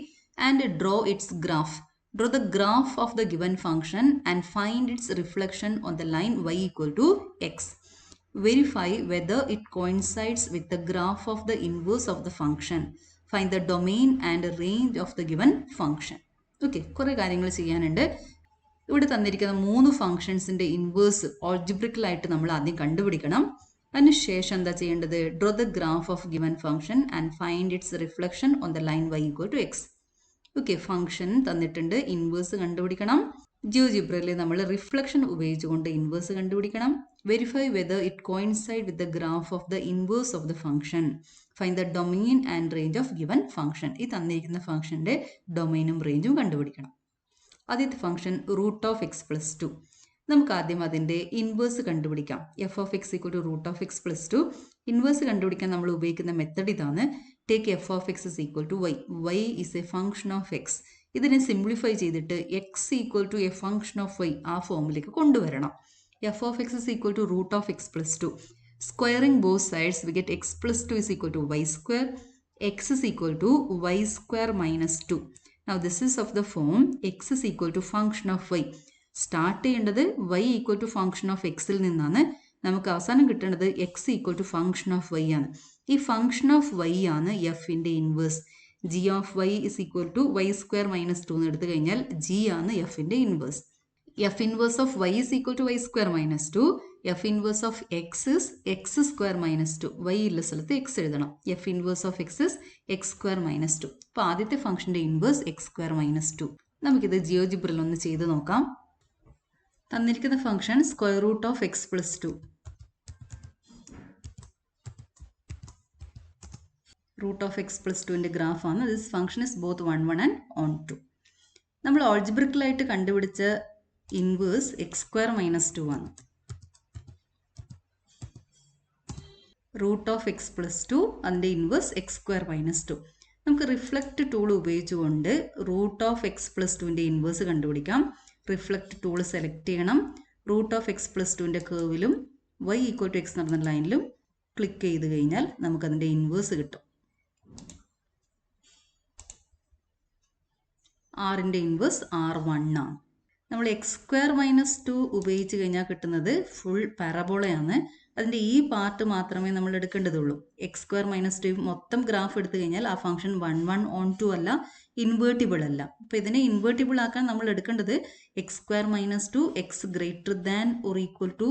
and draw its graph. Draw the graph of the given function and find its reflection on the line y equal to x. Verify whether it coincides with the graph of the inverse of the function. Find the domain and range of the given function. Okay, കുറേ കാര്യങ്ങൾ ചെയ്യാനുണ്ട്. ഇവിടെ തന്നിരിക്കുന്ന 3 ഫംഗ്ഷൻസിൻ്റെ inverse ഓൾജിബ്രിക്കലായിട്ട് നമ്മൾ ആദ്യം കണ്ടുപിടിക്കണം. അതിനുശേഷം എന്താ ചെയ്യേണ്ടത്? Draw the graph of given function and find its reflection on the line y equal to x. Okay, function തന്നിട്ടുണ്ട്, ഇൻവേഴ്സ് കണ്ടുപിടിക്കണം. ജിയോജിബ്രയിൽ നമ്മൾ റിഫ്ലക്ഷൻ ഉപയോഗിച്ചുകൊണ്ട് ഇൻവേഴ്സ് കണ്ടുപിടിക്കണം. Verify whether it coincide with the graph of the inverse of the function. Find the domain and range of given function. ഈ തന്നിരിക്കുന്ന ഫംഗ്ഷൻ്റെ ഡൊമെയിനും റേഞ്ചും കണ്ടുപിടിക്കണം. ആദ്യത്തെ function root of x plus 2. നമുക്ക് ആദ്യം അതിൻ്റെ ഇൻവേഴ്സ് കണ്ടുപിടിക്കാം. F of X equal to root of x plus 2. Inverse കണ്ടുപിടിക്കാൻ നമ്മൾ ഉപയോഗിക്കുന്ന മെത്തഡ് ഇതാണ്. Take f of X is equal to y. Y is a function of x. ഇതിനെ simplify ചെയ്തിട്ട് x equal to a function of y ആ ഫോമിലേക്ക് കൊണ്ടുവരണം. F of X is equal to root of x plus 2. Squaring both sides we get x plus 2 is equal to y square. X is equal to y square minus 2. Now this is of the form x is equal to function of y. Start ചെയ്യേണ്ടത് y equal to function of എക്സിൽ നിന്നാണ്. നമുക്ക് അവസാനം കിട്ടേണ്ടത് x equal to function of y ആണ്. ഈ function of y ആണ് എഫിൻ്റെ inverse. G of y is equal to y square minus 2 എന്ന് എടുത്തു കഴിഞ്ഞാൽ ജി ആണ് എഫിൻ്റെ inverse. F inverse of y is equal to y square minus 2. F inverse of X is x square minus 2. Y ഉള്ള സ്ഥലത്ത് X എഴുതണം. F inverse of X is x square minus 2. അപ്പോൾ ആദ്യത്തെ ഫംഗ്ഷൻ്റെ ഇൻവേഴ്സ് എക്സ് സ്ക്വയർ മൈനസ് 2. നമുക്കിത് ജിയോജിബ്രയിൽ ഒന്ന് ചെയ്ത് നോക്കാം. തന്നിരിക്കുന്ന function square root of x plus 2. Root of x plus 2ൻ്റെ ഗ്രാഫാണ്. This function is both 1 1 and on 2. നമ്മൾ ഓൾജിബ്രിക്കലായിട്ട് കണ്ടുപിടിച്ച ഇൻവേഴ്സ് എക്സ് സ്ക്വയർ മൈനസ് 2 ആണ്. റൂട്ട് ഓഫ് എക്സ് പ്ലസ് 2 അതിൻ്റെ ഇൻവേഴ്സ് എക്സ് സ്ക്വയർ മൈനസ് 2. നമുക്ക് റിഫ്ലക്റ്റ് ടൂൾ ഉപയോഗിച്ചുകൊണ്ട് റൂട്ട് ഓഫ് എക്സ് പ്ലസ് 2ൻ്റെ inverse കണ്ടുപിടിക്കാം. റിഫ്ലക്റ്റ് ടൂൾ സെലക്ട് ചെയ്യണം. റൂട്ട് ഓഫ് എക്സ് പ്ലസ് 2ൻ്റെ കേർവിലും y ഈക്വൽ ടു എക്സ് നടന്ന ലൈനിലും ക്ലിക്ക് ചെയ്ത് കഴിഞ്ഞാൽ നമുക്കതിൻ്റെ ഇൻവേഴ്സ് കിട്ടും. ആറിൻ്റെ ഇൻവേഴ്സ് R1 ആണ്. നമ്മൾ എക്സ് സ്ക്വയർ മൈനസ് 2 ഉപയോഗിച്ച് കഴിഞ്ഞാൽ കിട്ടുന്നത് ഫുൾ പാരബോളയാണ്. അതിൻ്റെ ഈ പാർട്ട് മാത്രമേ നമ്മൾ എടുക്കേണ്ടതുള്ളൂ. എക്സ് സ്ക്വയർ മൈനസ് 2 മൊത്തം ഗ്രാഫ് എടുത്തു കഴിഞ്ഞാൽ ആ ഫംഗ്ഷൻ 1 1 ഓൺ 2 അല്ല, ഇൻവേർട്ടിബിൾ അല്ല. അപ്പോൾ ഇതിനെ ഇൻവേർട്ടിബിൾ ആക്കാൻ നമ്മൾ എടുക്കേണ്ടത് x square minus 2 x greater than or equal to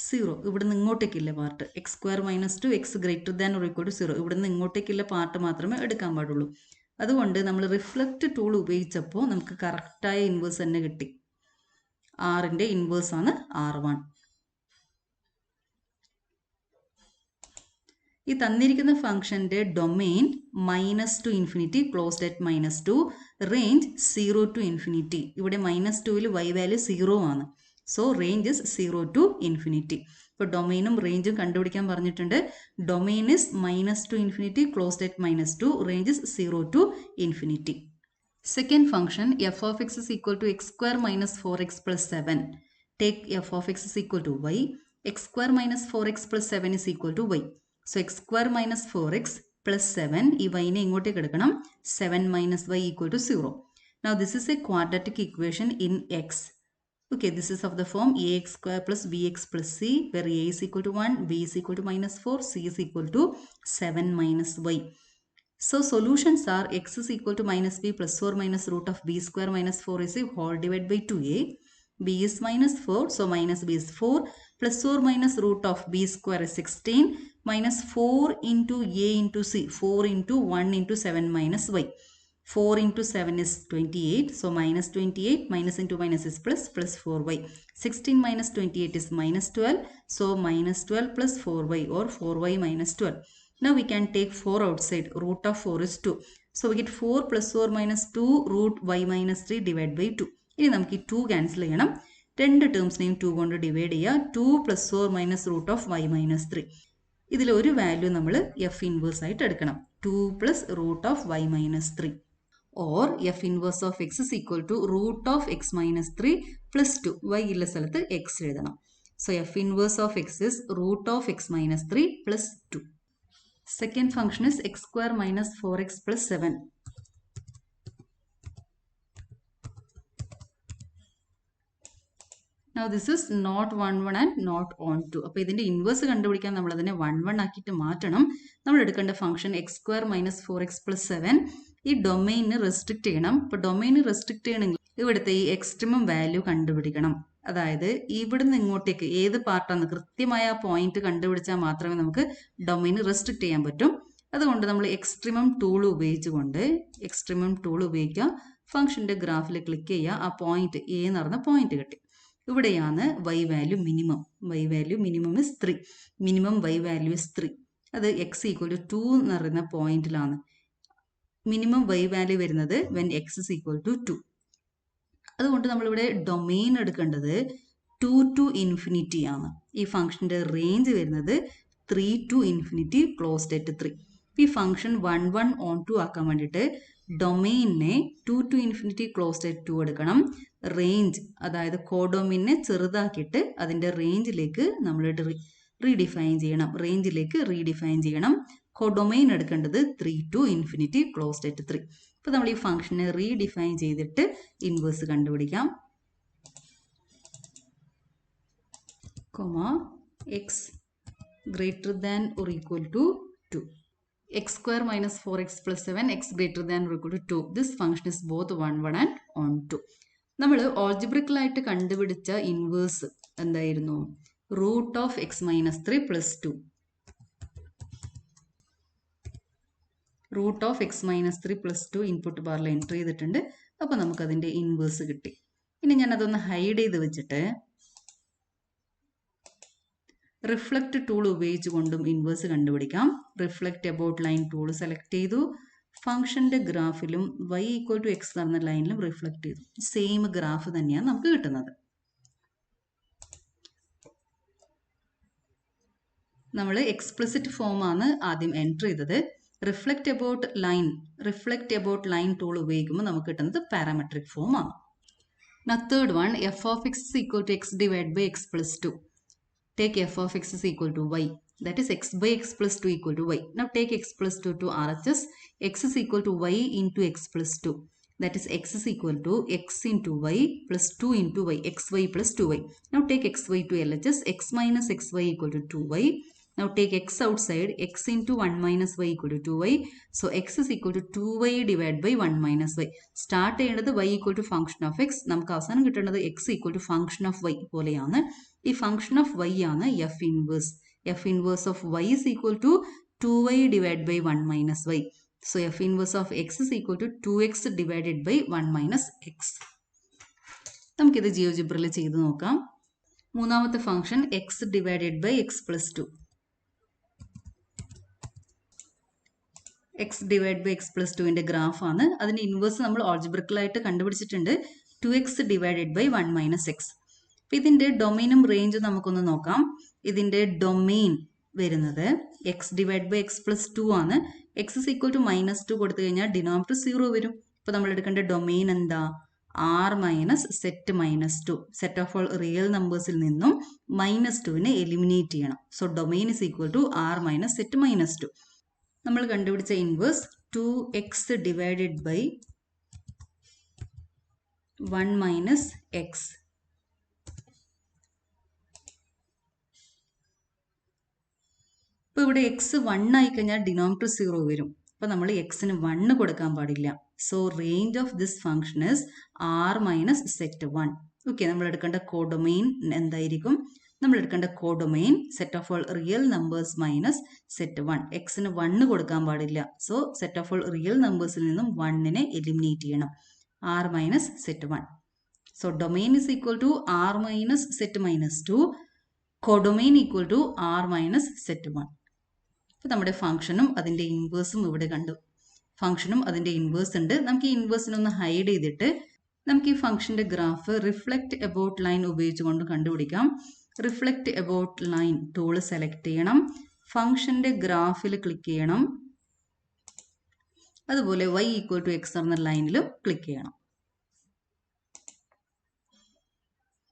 0. ഇവിടെ നിന്ന് ഇങ്ങോട്ടേക്കില്ല part. X square minus 2 x greater than or equal to 0. ഇവിടെ നിന്ന് ഇങ്ങോട്ടേക്കില്ല പാർട്ട് മാത്രമേ എടുക്കാൻ പാടുള്ളൂ. അതുകൊണ്ട് നമ്മൾ റിഫ്ലക്റ്റ് ടൂൾ ഉപയോഗിച്ചപ്പോൾ നമുക്ക് കറക്റ്റായ ഇൻവേഴ്സ് തന്നെ കിട്ടി. ആറിൻ്റെ ഇൻവേഴ്സ് ആണ് R1. ഈ തന്നിരിക്കുന്ന ഫംഗ്ഷൻ്റെ domain -to infinity closed at -2, range 0 to infinity. ഇവിടെ -2ൽ y വാല്യൂ 0 ആണ്. So range is 0 to infinity. ഇപ്പോൾ ഡൊമെയിനും റേഞ്ചും കണ്ടുപിടിക്കാൻ പറഞ്ഞിട്ടുണ്ട്. Domain is -to infinity closed at -2, range is 0 to infinity. Second function f of x is equal to x square minus 4x plus 7. Take f of x is equal to y. X square minus 4x plus 7 is equal to y. So x square minus 4x plus 7, ഈ y നെ ഇങ്ങോട്ടേക്ക് എടുക്കണം. 7 minus y equal to 0. Now this is a quadratic equation in x. Okay, this is of the form ax square plus bx plus c, where a is equal to 1, b is equal to -4, c is equal to 7 minus y. So solutions are x is equal to -b plus or minus root of b square minus 4 is a whole divided by 2a. b is -4, so minus b is 4, plus or minus root of b square is 16, minus 4 into a into c, 4 into 1 into 7 minus y. 4 into 7 is 28, so minus 28, minus into minus is plus, plus 4y. 16 minus 28 is minus 12, so minus 12 plus 4y or 4y minus 12. Now we can take 4 outside. Root of 4 is 2. So we get 4 plus or minus 2 root y minus 3 divided by 2. ഇനി നമുക്ക് ഈ 2 cancel ചെയ്യണം. രണ്ട് ടേംസിനെയും 2 കൊണ്ട് divide ചെയ്യുക. 2 plus or minus root of y minus 3. ഇതിൽ ഒരു value നമ്മൾ എഫ് ഇൻവേഴ്സ് ആയിട്ട് എടുക്കണം. 2 plus root of y minus 3. Or f inverse of x is equal to root of x minus 3 plus 2. y ഉള്ള സ്ഥലത്ത് x എഴുതണം. So f inverse of x is root of x minus 3 plus 2. Second function is x square minus 4x plus 7. Now this is not 1 1 and not on 2. അപ്പോൾ ഇതിൻ്റെ inverse കണ്ടുപിടിക്കാൻ നമ്മൾ അതിനെ 1 1 ആക്കിയിട്ട് മാറ്റണം. നമ്മൾ എടുക്കേണ്ട function x square minus 4x plus 7. ഈ ഡൊമെയിന് റെസ്ട്രിക്റ്റ് ചെയ്യണം. അപ്പോൾ ഡൊമെയിന് റെസ്ട്രിക്റ്റ് ചെയ്യണമെങ്കിൽ ഇവിടുത്തെ ഈ എക്സ്ട്രീമം വാല്യൂ കണ്ടുപിടിക്കണം. അതായത് ഇവിടുന്ന് ഇങ്ങോട്ടേക്ക് ഏത് പാർട്ടാണ് കൃത്യമായ ആ പോയിന്റ് കണ്ടുപിടിച്ചാൽ മാത്രമേ നമുക്ക് ഡൊമൈൻ റെസ്ട്രിക്ട് ചെയ്യാൻ പറ്റും. അതുകൊണ്ട് നമ്മൾ എക്സ്ട്രീമം ടൂൾ ഉപയോഗിക്കുക. ഫംഗ്ഷന്റെ ഗ്രാഫിൽ ക്ലിക്ക് ചെയ്യുക. ആ പോയിന്റ് എ എന്ന് പറഞ്ഞ പോയിന്റ് കിട്ടി. ഇവിടെയാണ് y value minimum. y value minimum is 3. Minimum y value is 3. അത് x ഈക്വൽ ടു 2 എന്ന് പറയുന്ന പോയിന്റിലാണ് മിനിമം y വാല്യൂ വരുന്നത് when x is equal to 2. അതുകൊണ്ട് നമ്മളിവിടെ ഡൊമെയിൻ എടുക്കേണ്ടത് 2 ടു ഇൻഫിനിറ്റി ആണ്. ഈ ഫംഗ്ഷന്റെ റേഞ്ച് വരുന്നത് 3 ടു ഇൻഫിനിറ്റി ക്ലോസ്ഡ് അറ്റ് 3. ഈ ഫംഗ്ഷൻ 1 1 ഓൺ 2 ആക്കാൻ വേണ്ടിയിട്ട് ഡൊമെയിനെ 2 ടു ഇൻഫിനിറ്റി ക്ലോസ്ഡ് അറ്റ് 2 എടുക്കണം. റേഞ്ച് അതായത് കോഡൊമെയിനെ ചെറുതാക്കിയിട്ട് അതിൻ്റെ റേഞ്ചിലേക്ക് നമ്മൾ റീഡിഫൈൻ ചെയ്യണം. കോഡൊമെയിൻ എടുക്കേണ്ടത് 3 ടു ഇൻഫിനിറ്റി ക്ലോസ്ഡ് അറ്റ് 3. അപ്പോൾ നമ്മൾ ഈ ഫംഗ്ഷനെ റീഡിഫൈൻ ചെയ്തിട്ട് ഇൻവേഴ്സ് കണ്ടുപിടിക്കാം. X greater than or equal to 2. x square minus 4x plus 7 x greater than or equal to 2. This function is both 1 1 and on 2. നമ്മൾ ഓൾജിബ്രിക്കലായിട്ട് കണ്ടുപിടിച്ച ഇൻവേഴ്സ് എന്തായിരുന്നു? Root of x minus 3 plus 2. Root of x minus 3 plus 2 input ബാറിൽ enter ചെയ്തിട്ടുണ്ട്. അപ്പോൾ നമുക്കതിൻ്റെ inverse കിട്ടി. ഇനി ഞാൻ അതൊന്ന് ഹൈഡ് ചെയ്ത് വെച്ചിട്ട് റിഫ്ലക്റ്റ് ടൂൾ ഉപയോഗിച്ചുകൊണ്ടും ഇൻവേഴ്സ് കണ്ടുപിടിക്കാം. Reflect about line tool select ചെയ്തു. ഫംഗ്ഷന്റെ ഗ്രാഫിലും y ഈക്വൽ ടു എക്സ് എന്ന ലൈനിലും റിഫ്ലക്റ്റ് ചെയ്തു. സെയിം ഗ്രാഫ് തന്നെയാണ് നമുക്ക് കിട്ടുന്നത്. നമ്മൾ എക്സ്പ്ലിസിറ്റ് ഫോമാണ് ആദ്യം എൻ്റർ ചെയ്തത്. റിഫ്ലക്റ്റ് അബൌട്ട് ലൈൻ ടൂൾ ഉപയോഗിക്കുമ്പോൾ നമുക്ക് കിട്ടുന്നത് പാരാമെട്രിക് ഫോം ആണ്. Third one, f of X is equal to x divide by x plus 2. Take f of x is equal to y, that is x by x plus 2 equal to y. Now take x plus 2 to RHS. X is equal to y into x plus 2, that is x is equal to x into y plus 2 into y, xy plus 2y. Now take xy to LHS. X minus xy equal to 2y. Now take x outside. X into 1 minus y equal to 2y. So x is equal to 2y divided by 1 minus y. Start ചെയ്യേണ്ടത് y equal to function of x. നമുക്ക് അവസാനം കിട്ടേണ്ടത് x equal to function of y പോലെയാണ്. ഈ function of y ആണ് F inverse of y is equal to 2y divided by 1 minus y. So f inverse of x is equal to 2x divided by 1 minus x. നമുക്കിത് ജിയോജിബ്രയിൽ ചെയ്ത് നോക്കാം. മൂന്നാമത്തെ function x divided by x plus 2. x divided by x plus 2ന്റെ ഗ്രാഫാണ്. അതിൻ്റെ inverse നമ്മൾ ഓൾജിബ്രിക്കലായിട്ട് കണ്ടുപിടിച്ചിട്ടുണ്ട്. 2x divided by 1 minus x. ഇതിൻ്റെ ഡൊമെയിനും റേഞ്ചും നമുക്കൊന്ന് നോക്കാം. ഇതിൻ്റെ ഡൊമെയിൻ വരുന്നത് x divide by x plus 2 ആണ്. എക്സ് ഇസ് ഈക്വൽ ടു -2 കൊടുത്തു കഴിഞ്ഞാൽ ഡിനോമിനേറ്റർ 0 വരും. ഇപ്പോൾ നമ്മൾ എടുക്കേണ്ട ഡൊമെയിൻ എന്താ? R minus set -2. Set of all real നമ്പേഴ്സിൽ നിന്നും -2നെ എലിമിനേറ്റ് ചെയ്യണം. So domain is equal to R minus set -2. നമ്മൾ കണ്ടുപിടിച്ച inverse 2x divided by 1 minus x. ഇപ്പോൾ ഇവിടെ എക്സ് 1 ആയിക്കഴിഞ്ഞാൽ ഡിനോമിനേറ്റർ 0 വരും. അപ്പോൾ നമ്മൾ എക്സിന് 1 കൊടുക്കാൻ പാടില്ല. So range of this function is R minus set 1. Okay, നമ്മൾ എടുക്കേണ്ട കോഡൊമെയിൻ എന്തായിരിക്കും? നമ്മൾ എടുക്കേണ്ട codomain set of all real numbers minus set 1. എക്സിന് 1 കൊടുക്കാൻ പാടില്ല. So set of all real നമ്പേഴ്സിൽ നിന്നും 1നെ എലിമിനേറ്റ് ചെയ്യണം. R minus set 1. So domain is equal to R minus set -2. Codomain equal to R minus set 1. അപ്പോൾ നമ്മുടെ ഫംഗ്ഷനും അതിൻ്റെ ഇൻവേഴ്സും ഇവിടെ കണ്ടു. ഫംഗ്ഷനും അതിൻ്റെ ഇൻവേഴ്സ് ഉണ്ട്. നമുക്ക് ഈ ഇൻവേഴ്സിനൊന്ന് ഹൈഡ് ചെയ്തിട്ട് നമുക്ക് ഈ ഫംഗ്ഷൻ്റെ ഗ്രാഫ് റിഫ്ലക്റ്റ് അബൌട്ട് ലൈൻ ഉപയോഗിച്ചുകൊണ്ട് കണ്ടുപിടിക്കാം. Reflect about line tool select ചെയ്യണം. ഫംഗ്ഷൻ്റെ ഗ്രാഫിൽ ക്ലിക്ക് ചെയ്യണം. അതുപോലെ y ഈക്വൽ ടു എക്സ് എന്ന ലൈനിലും ക്ലിക്ക് ചെയ്യണം.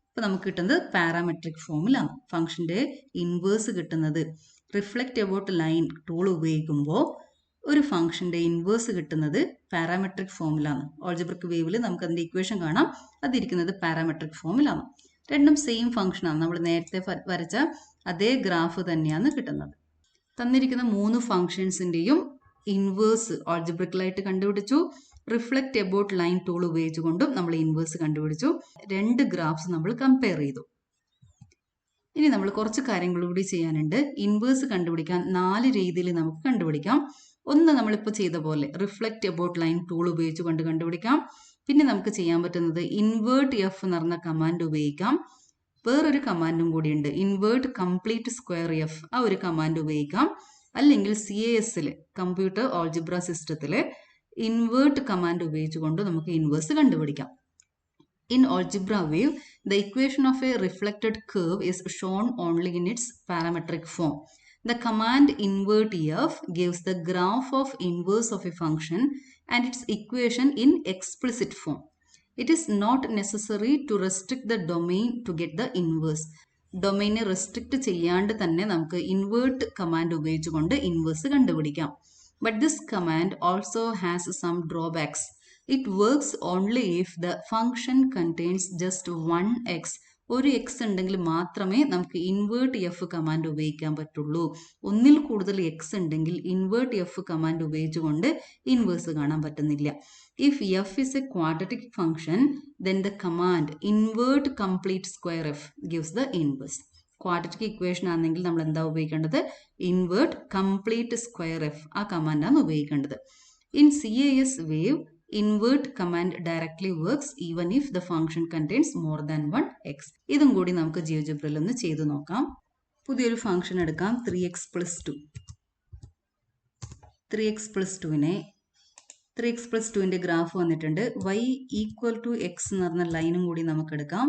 അപ്പോൾ നമുക്ക് കിട്ടുന്നത് പാരാമെട്രിക് ഫോമിലാണ്. ഫംഗ്ഷൻ്റെ ഇൻവേഴ്സ് കിട്ടുന്നത് റിഫ്ലക്റ്റ് അബൌട്ട് ലൈൻ ടൂൾ ഉപയോഗിക്കുമ്പോൾ ഒരു ഫംഗ്ഷൻ്റെ ഇൻവേഴ്സ് കിട്ടുന്നത് പാരാമെട്രിക് ഫോമിലാണ്. ഓൾജിബ്രിക് വേവിൽ നമുക്ക് അതിൻ്റെ ഇക്വേഷൻ കാണാം. അതിരിക്കുന്നത് പാരാമെട്രിക് ഫോമിലാണ്. രണ്ടും സെയിം ഫംഗ്ഷനാണ്. നമ്മൾ നേരത്തെ വരച്ച അതേ ഗ്രാഫ് തന്നെയാണ് കിട്ടുന്നത്. തന്നിരിക്കുന്ന 3 ഫംഗ്ഷൻസിൻ്റെയും ഇൻവേഴ്സ് ഓൾജിബ്രിക്കലായിട്ട് കണ്ടുപിടിച്ചു. റിഫ്ലക്റ്റ് എബൌട്ട് ലൈൻ ടൂൾ ഉപയോഗിച്ചുകൊണ്ടും നമ്മൾ ഇൻവേഴ്സ് കണ്ടുപിടിച്ചു. 2 ഗ്രാഫ്സ് നമ്മൾ കമ്പയർ ചെയ്തു. ഇനി നമ്മൾ കുറച്ച് കാര്യങ്ങൾ കൂടി ചെയ്യാനുണ്ട്. ഇൻവേഴ്സ് കണ്ടുപിടിക്കാൻ 4 രീതിയിൽ നമുക്ക് കണ്ടുപിടിക്കാം. ഒന്ന് നമ്മളിപ്പോൾ ചെയ്ത പോലെ റിഫ്ലക്റ്റ് എബൌട്ട് ലൈൻ ടൂൾ ഉപയോഗിച്ചുകൊണ്ട് കണ്ടുപിടിക്കാം. പിന്നെ നമുക്ക് ചെയ്യാൻ പറ്റുന്നത് ഇൻവേർട്ട് എഫ് എന്ന് പറഞ്ഞ കമാൻഡ് ഉപയോഗിക്കാം. വേറൊരു കമാൻഡും കൂടിയുണ്ട്, ഇൻവേർട്ട് കംപ്ലീറ്റ് സ്ക്വയർ എഫ്. ആ ഒരു കമാൻഡ് ഉപയോഗിക്കാം. അല്ലെങ്കിൽ CASൽ കമ്പ്യൂട്ടർ ഓൾജിബ്ര സിസ്റ്റത്തിൽ ഇൻവേർട്ട് കമാൻഡ് ഉപയോഗിച്ചുകൊണ്ട് നമുക്ക് ഇൻവേഴ്സ് കണ്ടുപിടിക്കാം. In algebra wave, the equation of a reflected curve is shown only in its parametric form. The command invert f gives the graph of inverse of a function and its equation in explicit form. It is not necessary to restrict the domain to get the inverse. ഡൊമൈനെ restrict ചെയ്യാണ്ട് തന്നെ നമുക്ക് invert command ഉപയോഗിച്ചുകൊണ്ട് inverse കണ്ടുപിടിക്കാം. But this command also has some drawbacks. It works only if the function contains just one x. ഒരു X ഉണ്ടെങ്കിൽ മാത്രമേ നമുക്ക് ഇൻവേർട്ട് എഫ് കമാൻഡ് ഉപയോഗിക്കാൻ പറ്റുള്ളൂ. ഒന്നിൽ കൂടുതൽ എക്സ് ഉണ്ടെങ്കിൽ ഇൻവേർട്ട് എഫ് കമാൻഡ് ഉപയോഗിച്ചുകൊണ്ട് ഇൻവേഴ്സ് കാണാൻ പറ്റുന്നില്ല. If F is A quadratic function then the command invert complete square f gives the inverse. Quadratic equation ആണെങ്കിൽ നമ്മൾ എന്താ ഉപയോഗിക്കേണ്ടത്? ഇൻവേർട്ട് കംപ്ലീറ്റ് സ്ക്വയർ എഫ് ആ കമാൻഡാണ് ഉപയോഗിക്കേണ്ടത്. In CAS wave invert command directly works even if the function contains more than one x. ഇതും കൂടി നമുക്ക് ജിയോജബ്രയിൽ ഒന്ന് ചെയ്തു നോക്കാം. പുതിയൊരു ഫംഗ്ഷൻ എടുക്കാം, 3x plus 2. 3x plus 2നെ 3x plus 2ന്റെ ഗ്രാഫ് വന്നിട്ടുണ്ട്. y ഈക്വൽ ടു എക്സ് എന്ന് പറഞ്ഞ ലൈനും കൂടി നമുക്ക് എടുക്കാം.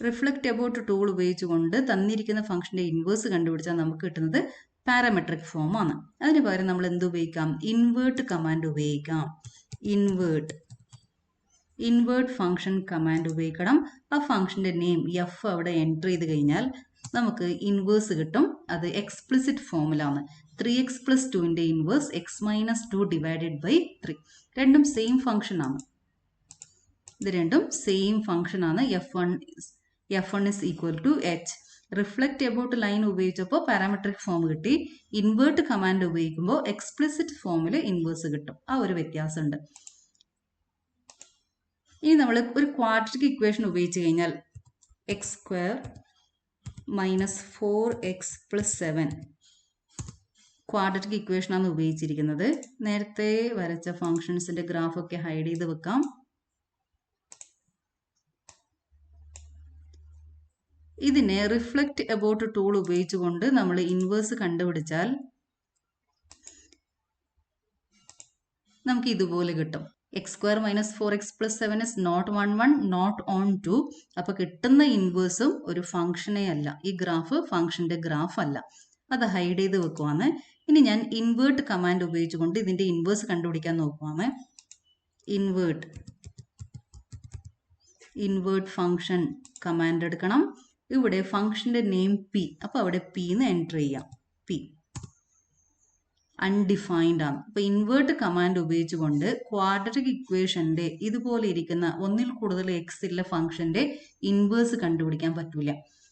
റിഫ്ലക്റ്റ് എബൌട്ട് ടൂൾ ഉപയോഗിച്ചുകൊണ്ട് തന്നിരിക്കുന്ന ഫംഗ്ഷന്റെ ഇൻവേഴ്സ് കണ്ടുപിടിച്ചാൽ നമുക്ക് കിട്ടുന്നത് പാരാമെട്രിക് ഫോം ആണ്. അതിന് പകരം നമ്മൾ എന്ത് ഉപയോഗിക്കാം? ഇൻവേർട്ട് കമാൻഡ് ഉപയോഗിക്കാം. ഇൻവേർട്ട് ഫംഗ്ഷൻ കമാൻഡ് ഉപയോഗിക്കണം. ആ ഫംഗ്ഷന്റെ നെയിം എഫ് അവിടെ എൻ്റർ ചെയ്ത് കഴിഞ്ഞാൽ നമുക്ക് ഇൻവേഴ്സ് കിട്ടും. അത് എക്സ്പ്ലിസിറ്റ് ഫോമിലാണ്. 3x plus 2ന്റെ inverse x minus 2 divided by 3. രണ്ടും സെയിം ഫംഗ്ഷൻ ആണ്. ഇത് രണ്ടും സെയിം ഫംഗ്ഷൻ ആണ്. f1 is equal to h. Reflect about line ഉപയോഗിച്ചപ്പോൾ പാരാമെട്രിക് ഫോം കിട്ടി. ഇൻവേർട്ട് കമാൻഡ് ഉപയോഗിക്കുമ്പോൾ എക്സ്പ്ലിസിറ്റ് ഫോമിൽ ഇൻവേഴ്സ് കിട്ടും. ആ ഒരു വ്യത്യാസമുണ്ട്. ഇനി നമ്മൾ ഒരു ക്വാഡ്രറ്റിക് ഇക്വേഷൻ ഉപയോഗിച്ച് കഴിഞ്ഞാൽ x² minus 4x plus 7 quadratic ഇക്വേഷനാണ് ഉപയോഗിച്ചിരിക്കുന്നത്. നേരത്തെ വരച്ച ഫംഗ്ഷൻസിന്റെ ഗ്രാഫൊക്കെ ഹൈഡ് ചെയ്ത് വെക്കാം. ഇതിനെ റിഫ്ലക്റ്റ് എബൌട്ട് ടൂൾ ഉപയോഗിച്ചുകൊണ്ട് നമ്മൾ ഇൻവേഴ്സ് കണ്ടുപിടിച്ചാൽ നമുക്ക് ഇതുപോലെ കിട്ടും. x² minus 4x plus 7 is not 1 1 not on 2. അപ്പോൾ കിട്ടുന്ന ഇൻവേഴ്സും ഒരു ഫംഗ്ഷനേ അല്ല. ഈ ഗ്രാഫ് ഫംഗ്ഷന്റെ ഗ്രാഫ് അല്ല. അത് ഹൈഡ് ചെയ്ത് വെക്കുവാണ്. ഇനി ഞാൻ ഇൻവേർട്ട് കമാൻഡ് ഉപയോഗിച്ചുകൊണ്ട് ഇതിന്റെ ഇൻവേഴ്സ് കണ്ടുപിടിക്കാൻ നോക്കുവാണ്. ഇൻവേർട്ട് ഫംഗ്ഷൻ കമാൻഡ് എടുക്കണം. ഇവിടെ ഫംഗ്ഷന്റെ നെയിം p. അപ്പോൾ അവിടെ p എന്ന് എൻ്റർ ചെയ്യാം. p അൺഡിഫൈൻഡ് ആണ്. അപ്പോൾ ഇൻവേർട്ട് കമാൻഡ് ഉപയോഗിച്ചുകൊണ്ട് ക്വാഡ്രറ്റിക് ഇക്വേഷന്റെ ഇതുപോലെ ഇരിക്കുന്ന ഒന്നിൽ കൂടുതൽ എക്സ് ഉള്ള ഫംഗ്ഷന്റെ ഇൻവേഴ്സ് കണ്ടുപിടിക്കാൻ പറ്റൂല.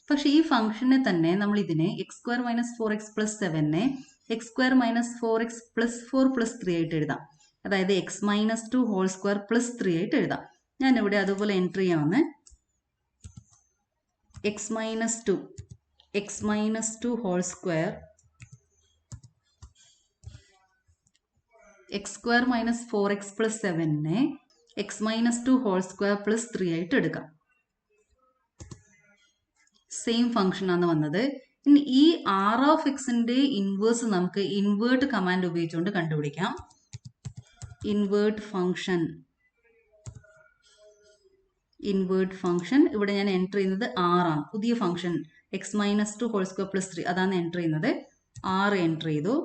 പക്ഷെ ഈ ഫംഗ്ഷനെ തന്നെ നമ്മൾ ഇതിനെ x² minus 4x plus 7നെ x² minus 4x plus 4 plus 3 ആയിട്ട് എഴുതാം. അതായത് x minus 2 whole square plus 3 ആയിട്ട് എഴുതാം. ഞാനിവിടെ അതുപോലെ എൻ്റർ ചെയ്യാവുന്ന x minus 2 whole square x² minus 4x plus 7നെ x minus 2 whole square plus 3 ആയിട്ട് എടുക്കാം. സെയിം ഫംഗ്ഷൻ ആണ് വന്നത്. ഇനി ഈ r(x)ന്റെ ഇൻവേഴ്സ് നമുക്ക് ഇൻവേർട്ട് കമാൻഡ് ഉപയോഗിച്ചുകൊണ്ട് കണ്ടുപിടിക്കാം. ഇൻവേർട്ട് ഫംഗ്ഷൻ ഇവിടെ ഞാൻ എൻ്റർ ചെയ്യുന്നത് r ആണ്. പുതിയ function x minus 2 whole square plus 3 അതാണ് എൻ്റർ ചെയ്യുന്നത്. r എൻ്റർ ചെയ്തു.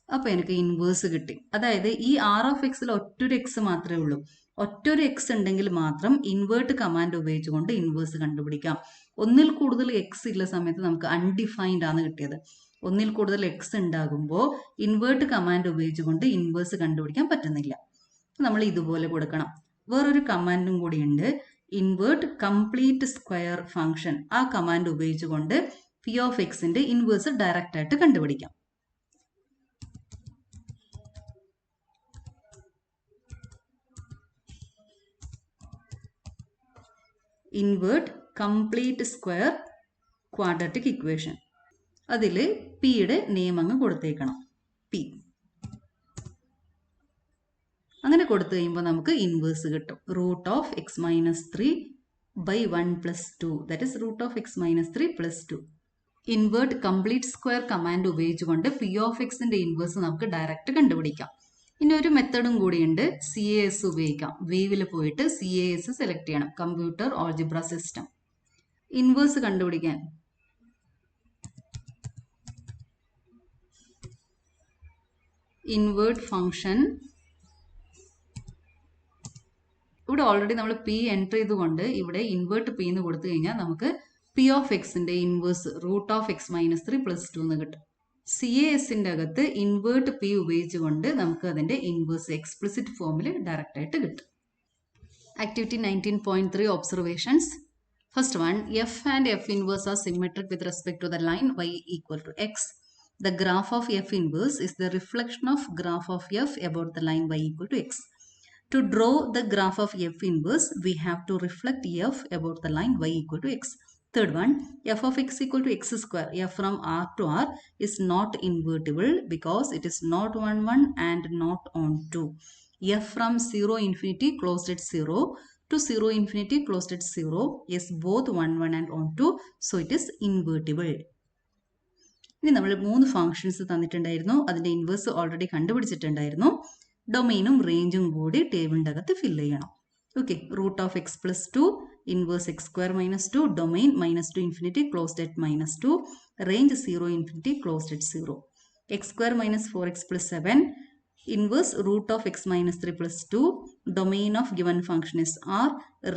അപ്പോൾ എനിക്ക് ഇൻവേഴ്സ് കിട്ടി. അതായത് ഈ r(x)ൽ ഒറ്റൊരു എക്സ് മാത്രമേ ഉള്ളൂ. ഒറ്റൊരു എക്സ് ഉണ്ടെങ്കിൽ മാത്രം ഇൻവേർട്ട് കമാൻഡ് ഉപയോഗിച്ചുകൊണ്ട് ഇൻവേഴ്സ് കണ്ടുപിടിക്കാം. ഒന്നിൽ കൂടുതൽ എക്സ് ഉള്ള സമയത്ത് നമുക്ക് അൺഡിഫൈൻഡ് ആണ് കിട്ടിയത്. ഒന്നിൽ കൂടുതൽ എക്സ് ഉണ്ടാകുമ്പോൾ ഇൻവേർട്ട് കമാൻഡ് ഉപയോഗിച്ചുകൊണ്ട് ഇൻവേഴ്സ് കണ്ടുപിടിക്കാൻ പറ്റുന്നില്ല. നമ്മൾ ഇതുപോലെ കൊടുക്കണം. വേറൊരു കമാൻഡും കൂടിയുണ്ട്, ഇൻവേർട്ട് കംപ്ലീറ്റ് സ്ക്വയർ ഫംഗ്ഷൻ. ആ കമാൻഡ് ഉപയോഗിച്ചുകൊണ്ട് പി ഓഫ് എക്സിന്റെ ഇൻവേഴ്സ് ഡയറക്റ്റ് ആയിട്ട് കണ്ടുപിടിക്കാം. Invert complete square quadratic equation. അതിൽ പിയുടെ നെയിം അങ്ങ് കൊടുത്തേക്കണം, പി. അങ്ങനെ കൊടുത്തു കഴിയുമ്പോൾ നമുക്ക് ഇൻവേഴ്സ് കിട്ടും. Root of x minus 3 by 1 plus 2, that is root of x minus 3 plus 2. Invert complete square command ഉപയോഗിച്ചുകൊണ്ട് പി ഓഫ് എക്സിന്റെ ഇൻവേഴ്സ് നമുക്ക് ഡയറക്റ്റ് കണ്ടുപിടിക്കാം. ഇനി ഒരു മെത്തഡും കൂടിയുണ്ട്, CAS ഉപയോഗിക്കാം. വേവിൽ പോയിട്ട് CAS സെലക്ട് ചെയ്യണം, കമ്പ്യൂട്ടർ ഓൾജിബ്ര സിസ്റ്റം. ഇൻവേഴ്സ് കണ്ടുപിടിക്കാൻ ഇൻവേർട്ട് ഫംഗ്ഷൻ, ഇവിടെ ഓൾറെഡി നമ്മൾ പി എൻ്റർ ചെയ്തുകൊണ്ട് ഇവിടെ ഇൻവേർട്ട് പി എന്ന് കൊടുത്തു കഴിഞ്ഞാൽ നമുക്ക് പി ഓഫ് എക്സിന്റെ inverse root of x minus 3 plus 2 എന്ന് കിട്ടും. CASന്റെ അകത്ത് ഇൻവേർട്ട് പി ഉപയോഗിച്ചുകൊണ്ട് നമുക്ക് അതിന്റെ ഇൻവേഴ്സ് എക്സ്പ്ലിസിറ്റ് ഫോമിൽ ഡയറക്റ്റ് ആയിട്ട് കിട്ടും. Activity 19.3 observations. First one, F and F inverse are symmetric with respect to the line y equal to x. The graph of F inverse is the reflection of graph of F about the line y equal to x. To draw the graph of F inverse, we have to reflect F about the line y equal to x. Third one, f of x equal to x square, f from R to R is not invertible because it is not on 1 and not on 2. F from 0 infinity closed at 0 to 0 infinity closed at 0 is both on 1 and on 2, so it is invertible. ഇനി നമ്മൾ 3 functions തന്നിട്ടുണ്ടായിരുന്നു, അതിന്റെ inverse already കണ്ടുപിടിച്ചിട്ടുണ്ടായിരുന്നു. ഡൊമൈനും റേഞ്ചും കൂടി ടേബിളിൻ്റെ അകത്ത് fill ചെയ്യണം. Okay, root of x plus 2, inverse x square minus 2, domain -2 infinity closed at -2, range 0 infinity closed at 0. X square minus 4x plus 7, inverse root of x minus 3 plus 2, domain of given function is R,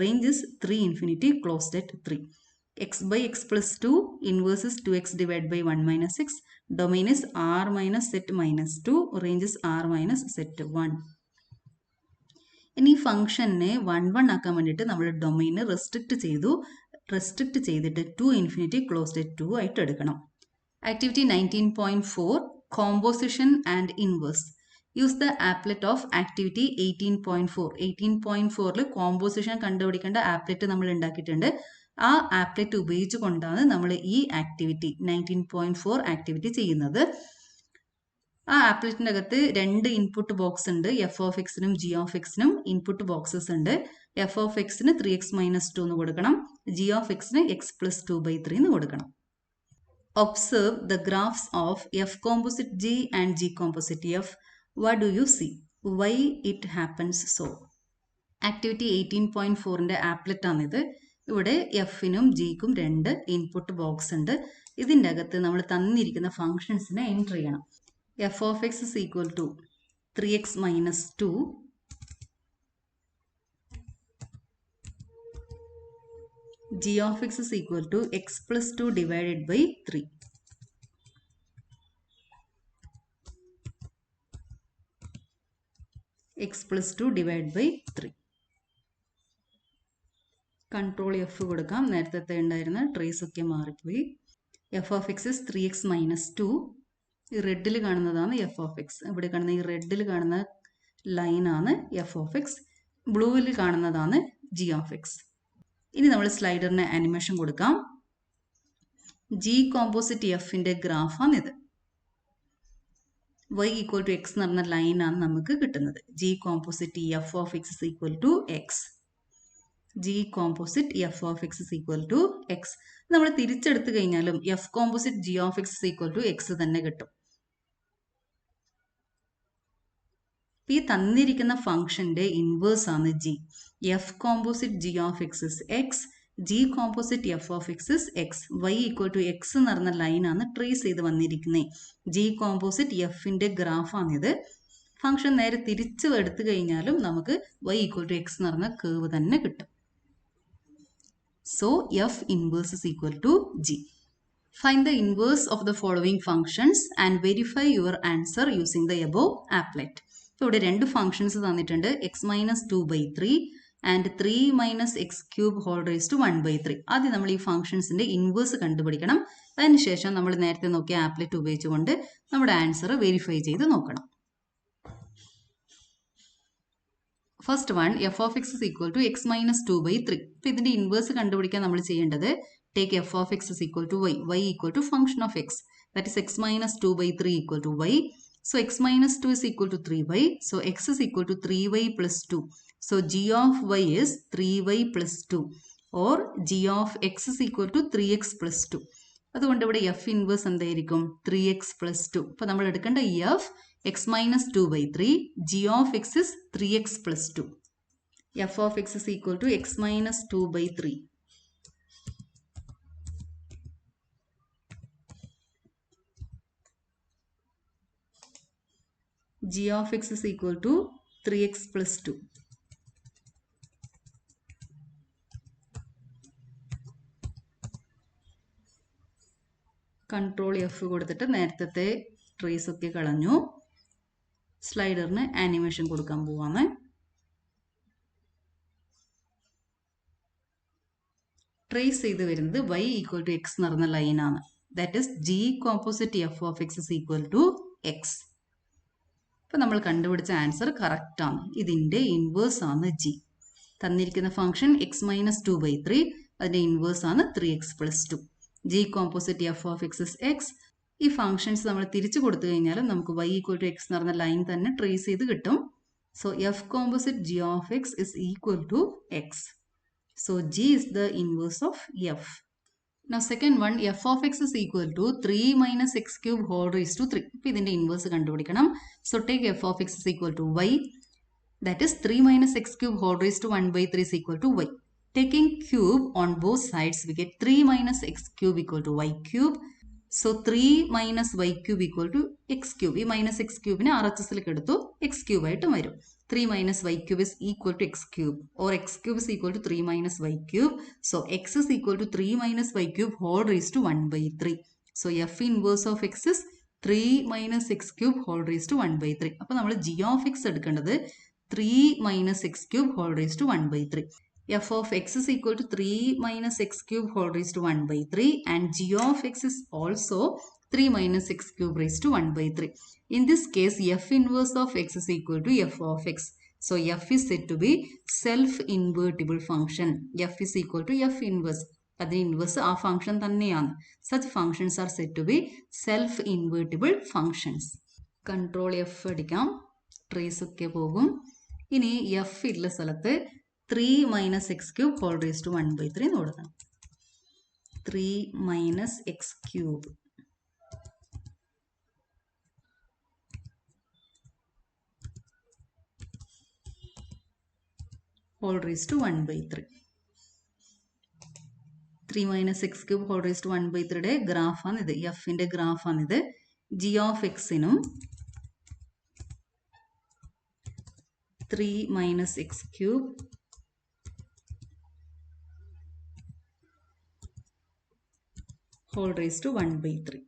range is 3 infinity closed at 3. x by x plus 2, inverse is 2x divided by 1 minus x, domain is R minus set minus 2, range is R minus set 1. ഇനി ഫംഗ്ഷനെ 1 ആക്കാൻ വേണ്ടിയിട്ട് നമ്മൾ domain restrict ചെയ്തിട്ട് 2 infinity closed at 2 ആയിട്ട് എടുക്കണം. Activity 19.4 composition and inverse. Use the applet of activity 18.4. 18.4 composition കണ്ടുപിടിക്കേണ്ട applet നമ്മൾ ഉണ്ടാക്കിയിട്ടുണ്ട്. ആ ആപ്ലെറ്റ് ഉപയോഗിച്ചുകൊണ്ടാണ് നമ്മൾ ഈ ആക്ടിവിറ്റി 19.4 ആക്ടിവിറ്റി ചെയ്യുന്നത്. ആ ആപ്ലെറ്റിൻ്റെ അകത്ത് 2 ഇൻപുട്ട് ബോക്സ് ഉണ്ട്. എഫ് ഓഫ് എക്സിനും ജി ഓഫ് എക്സിനും ഇൻപുട്ട് ബോക്സസ് ഉണ്ട്. എഫ് ഓഫ് എക്സിന് 3x മൈനസ് 2 എന്ന് കൊടുക്കണം, ജി ഓഫ് എക്സിന് x പ്ലസ് 2/3 എന്ന് കൊടുക്കണം. Observe the graphs of f composite g and g composite f. What do you see? Why it happens so? Activity 18.4ന്റെ applet ആണിത്. ഇവിടെ എഫിനും ജിക്കും 2 ഇൻപുട്ട് ബോക്സ് ഉണ്ട്. ഇതിൻ്റെ അകത്ത് നമ്മൾ തന്നിരിക്കുന്ന ഫംഗ്ഷൻസിനെ എൻറ്റർ ചെയ്യണം. F of X is equal to 3x minus 2, g of X is equal to x plus 2 divided by 3. x plus 2 divide by 3. Control F കൊടുക്കാം, നേരത്തെ ഉണ്ടായിരുന്ന ട്രേസ് ഒക്കെ മാറിപ്പോയി. എഫ് ഓഫ് എക്സ് ഇസ് 3x മൈനസ് 2. ഈ റെഡിൽ കാണുന്നതാണ് എഫ് ഓഫ് എക്സ്. ഇവിടെ കാണുന്ന ഈ റെഡിൽ കാണുന്ന ലൈനാണ് എഫ് ഓഫ് എക്സ്, ബ്ലൂവിൽ കാണുന്നതാണ് ജി ഓഫ് എക്സ്. ഇനി നമ്മൾ സ്ലൈഡറിന് ആനിമേഷൻ കൊടുക്കാം. ജി കോമ്പോസിറ്റ് എഫിൻ്റെ ഗ്രാഫാണിത്. y ഈക്വൽ ടു എക്സ് എന്ന് പറഞ്ഞ ലൈനാണ് നമുക്ക് കിട്ടുന്നത്. G composite f of X is equal to x. G composite f of X is equal to x. നമ്മൾ തിരിച്ചെടുത്തു കഴിഞ്ഞാലും f composite g of X is equal to x തന്നെ കിട്ടും. ഈ തന്നിരിക്കുന്ന ഫംഗ്ഷന്റെ ഇൻവേഴ്സ് ആണ് g. F composite g of X is x, g composite f of X is x. Y equal to x എന്ന് പറഞ്ഞ ലൈനാണ് ട്രേസ് ചെയ്ത് വന്നിരിക്കുന്നത്. ജി കോമ്പോസിറ്റ് എഫിന്റെ ഗ്രാഫാണിത്. ഫംഗ്ഷൻ നേരെ തിരിച്ച് എടുത്തു കഴിഞ്ഞാലും നമുക്ക് y ഈക്വൽ ടു എക്സ് എന്ന് പറഞ്ഞ കേവ് തന്നെ കിട്ടും. So f inverse is equal to g. Find the inverse of the following functions and verify your answer using the above applet. ഇവിടെ 2 ഫംഗ്ഷൻസ് തന്നിട്ടുണ്ട്. x minus 2/3, and 3 minus x cube whole raise to 1/3. ആദ്യം നമ്മൾ ഈ ഫംഗ്ഷൻസിന്റെ inverse കണ്ടുപിടിക്കണം. അതിനുശേഷം നമ്മൾ നേരത്തെ നോക്കിയ applet ഉപയോഗിച്ചുകൊണ്ട് നമ്മുടെ ആൻസർ വെരിഫൈ ചെയ്ത് നോക്കണം. First one f of X is equal to x minus 2/3. അപ്പോൾ ഇതിന്റെ ഇൻവേഴ്സ് കണ്ടുപിടിക്കാൻ നമ്മൾ ചെയ്യേണ്ടത് take f of X is equal to y, y equal to function of x, that is x minus 2/3 equal to y. So x minus 2 is equal to 3y. So x is equal to 3y plus 2. So g of y is 3y plus 2 or g of x is equal to 3x plus 2. അതുകൊണ്ട് ഇവിടെ f inverse എന്തായിരിക്കും? 3x plus 2. അപ്പോൾ നമ്മൾ എടുക്കേണ്ട f x minus 2/3, g of x is 3x plus 2. f of x is equal to x minus 2/3. g of x is equal to 3x plus 2. Control F കൊടുത്തിട്ട് നേരത്തെ trace ഒക്കെ കളഞ്ഞു. സ്ലൈഡറിന് animation കൊടുക്കാൻ പോവാണ്. Trace ചെയ്ത് വരുന്നത് y ഈക്വൽ ടു എക്സ് എന്ന് പറഞ്ഞ ലൈനാണ്. That is g composite f of X is equal to x. അപ്പോൾ നമ്മൾ കണ്ടുപിടിച്ച ആൻസർ കറക്റ്റ് ആണ്. ഇതിൻ്റെ ഇൻവേഴ്സ് ആണ് ജി. തന്നിരിക്കുന്ന ഫംഗ്ഷൻ എക്സ് മൈനസ് 2/3, അതിൻ്റെ ഇൻവേഴ്സ് ആണ് 3x plus 2. G composite f of X is X. ഈ ഫംഗ്ഷൻസ് നമ്മൾ തിരിച്ചു കൊടുത്തു കഴിഞ്ഞാൽ നമുക്ക് y ഈക്വൽ ടു എക്സ് എന്ന് പറഞ്ഞ ലൈൻ തന്നെ ട്രേസ് ചെയ്ത് കിട്ടും. So f composite g of X is equal to x. So g is the inverse of f. Now second one, f of x is equal to 3 minus x cube whole raised to 3. ഇപ്പോൾ ഇതിൻ്റെ inverse കണ്ടുപിടിക്കണം. So take f of x is equal to y. That is 3 minus x cube whole raised to 1/3 is equal to y. Taking cube on both sides, we get 3 minus x cube equal to y cube. So 3 minus y cube equal to x cube. ഈ minus X ക്യൂബിനെ RHSലേക്ക് എടുത്തു X cube ആയിട്ട് വരും. 3 minus y cube is equal to x cube, or x cube is equal to 3 minus y cube. So x is equal to 3 minus y cube whole raised to 1/3. So f inverse of x is 3 minus x cube whole raised to 1/3. അപ്പോൾ നമ്മൾ g of x എടുക്കേണ്ടത് 3 minus x cube whole raised to 1/3. f of x is equal to 3 minus x cube whole raised to 1/3 and g of x is also 3 minus x cube raised to 1/3. In this case, f inverse of x is equal to f of x. So f is said to be self-invertible function. f is equal to f inverse. അതിന് inverse ആ function തന്നെയാണ്. Such functions are said to be self-invertible functions. Control F അടിക്കാം. Trace ഒക്കെ പോകും. ഇനി F ഉള്ള സ്ഥലത്ത് 3 minus x cube whole raised to 1/3 എന്ന് കൊടുക്കണം. 3 minus x cube whole raised to 1/3. 3 minus x cube whole raised to 1/3 ഗ്രാഫാണിത്. എഫിൻ്റെ ഗ്രാഫാണിത്. ജി ഓഫ് എക്സിനും 3 minus x cube whole raised to 1/3.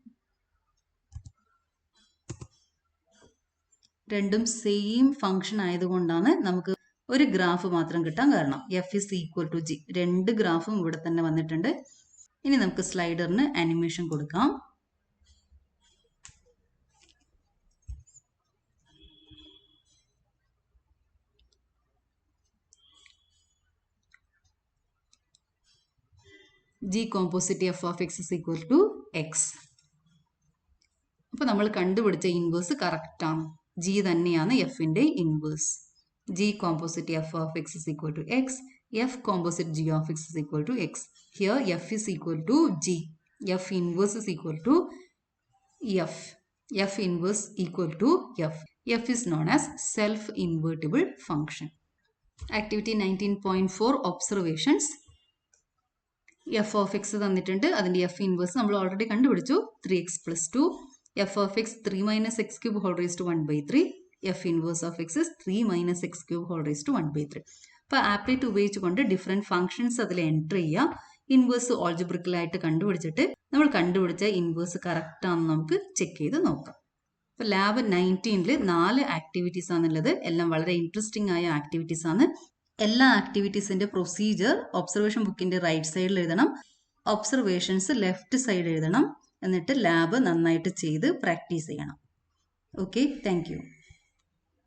രണ്ടും സെയിം ഫംഗ്ഷൻ ആയതുകൊണ്ടാണ് നമുക്ക് ഒരു ഗ്രാഫ് മാത്രം കിട്ടാൻ കാരണം. F is equal to g. രണ്ട് ഗ്രാഫും ഇവിടെ തന്നെ വന്നിട്ടുണ്ട്. ഇനി നമുക്ക് സ്ലൈഡറിന് ആനിമേഷൻ കൊടുക്കാം. G composite f of X is equal to x. അപ്പോൾ നമ്മൾ കണ്ടുപിടിച്ച ഇൻവേഴ്സ് കറക്റ്റാണ്. ജി തന്നെയാണ് എഫിൻ്റെ inverse. G composite f of X is equal to x. F composite g of X is equal to x. Here f is equal to g. F inverse is equal to f. F inverse equal to f. F is known as self invertible function. Activity 19.4 observations. F of x തന്നിട്ടുണ്ട്. അതിൻ്റെ F inverse നമ്മൾ already കണ്ടുപിടിച്ചു. 3x plus 2. F of X 3 minus x cube whole raised to 1/3. F inverse of X 3 minus x cube whole raised to 1/3. അപ്പോൾ applet ഉപയോഗിച്ചുകൊണ്ട് different functions അതിൽ enter ചെയ്യുക. Inverse ഓൾജിബ്രിക്കലായിട്ട് കണ്ടുപിടിച്ചിട്ട് നമ്മൾ കണ്ടുപിടിച്ച ഇൻവേഴ്സ് കറക്റ്റ് ആണെന്ന് നമുക്ക് ചെക്ക് ചെയ്ത് നോക്കാം. അപ്പോൾ ലാബ് 19 4 ആക്ടിവിറ്റീസ് ആണുള്ളത്. എല്ലാം വളരെ ഇൻട്രസ്റ്റിംഗ് ആയ ആക്ടിവിറ്റീസ് ആണ്. എല്ലാ ആക്ടിവിറ്റീസിൻ്റെ പ്രൊസീജിയർ ഒബ്സർവേഷൻ ബുക്കിൻ്റെ റൈറ്റ് സൈഡിൽ എഴുതണം, ഒബ്സർവേഷൻസ് ലെഫ്റ്റ് സൈഡ് എഴുതണം. എന്നിട്ട് ലാബ് നന്നായിട്ട് ചെയ്ത് പ്രാക്ടീസ് ചെയ്യണം. Okay, thank you.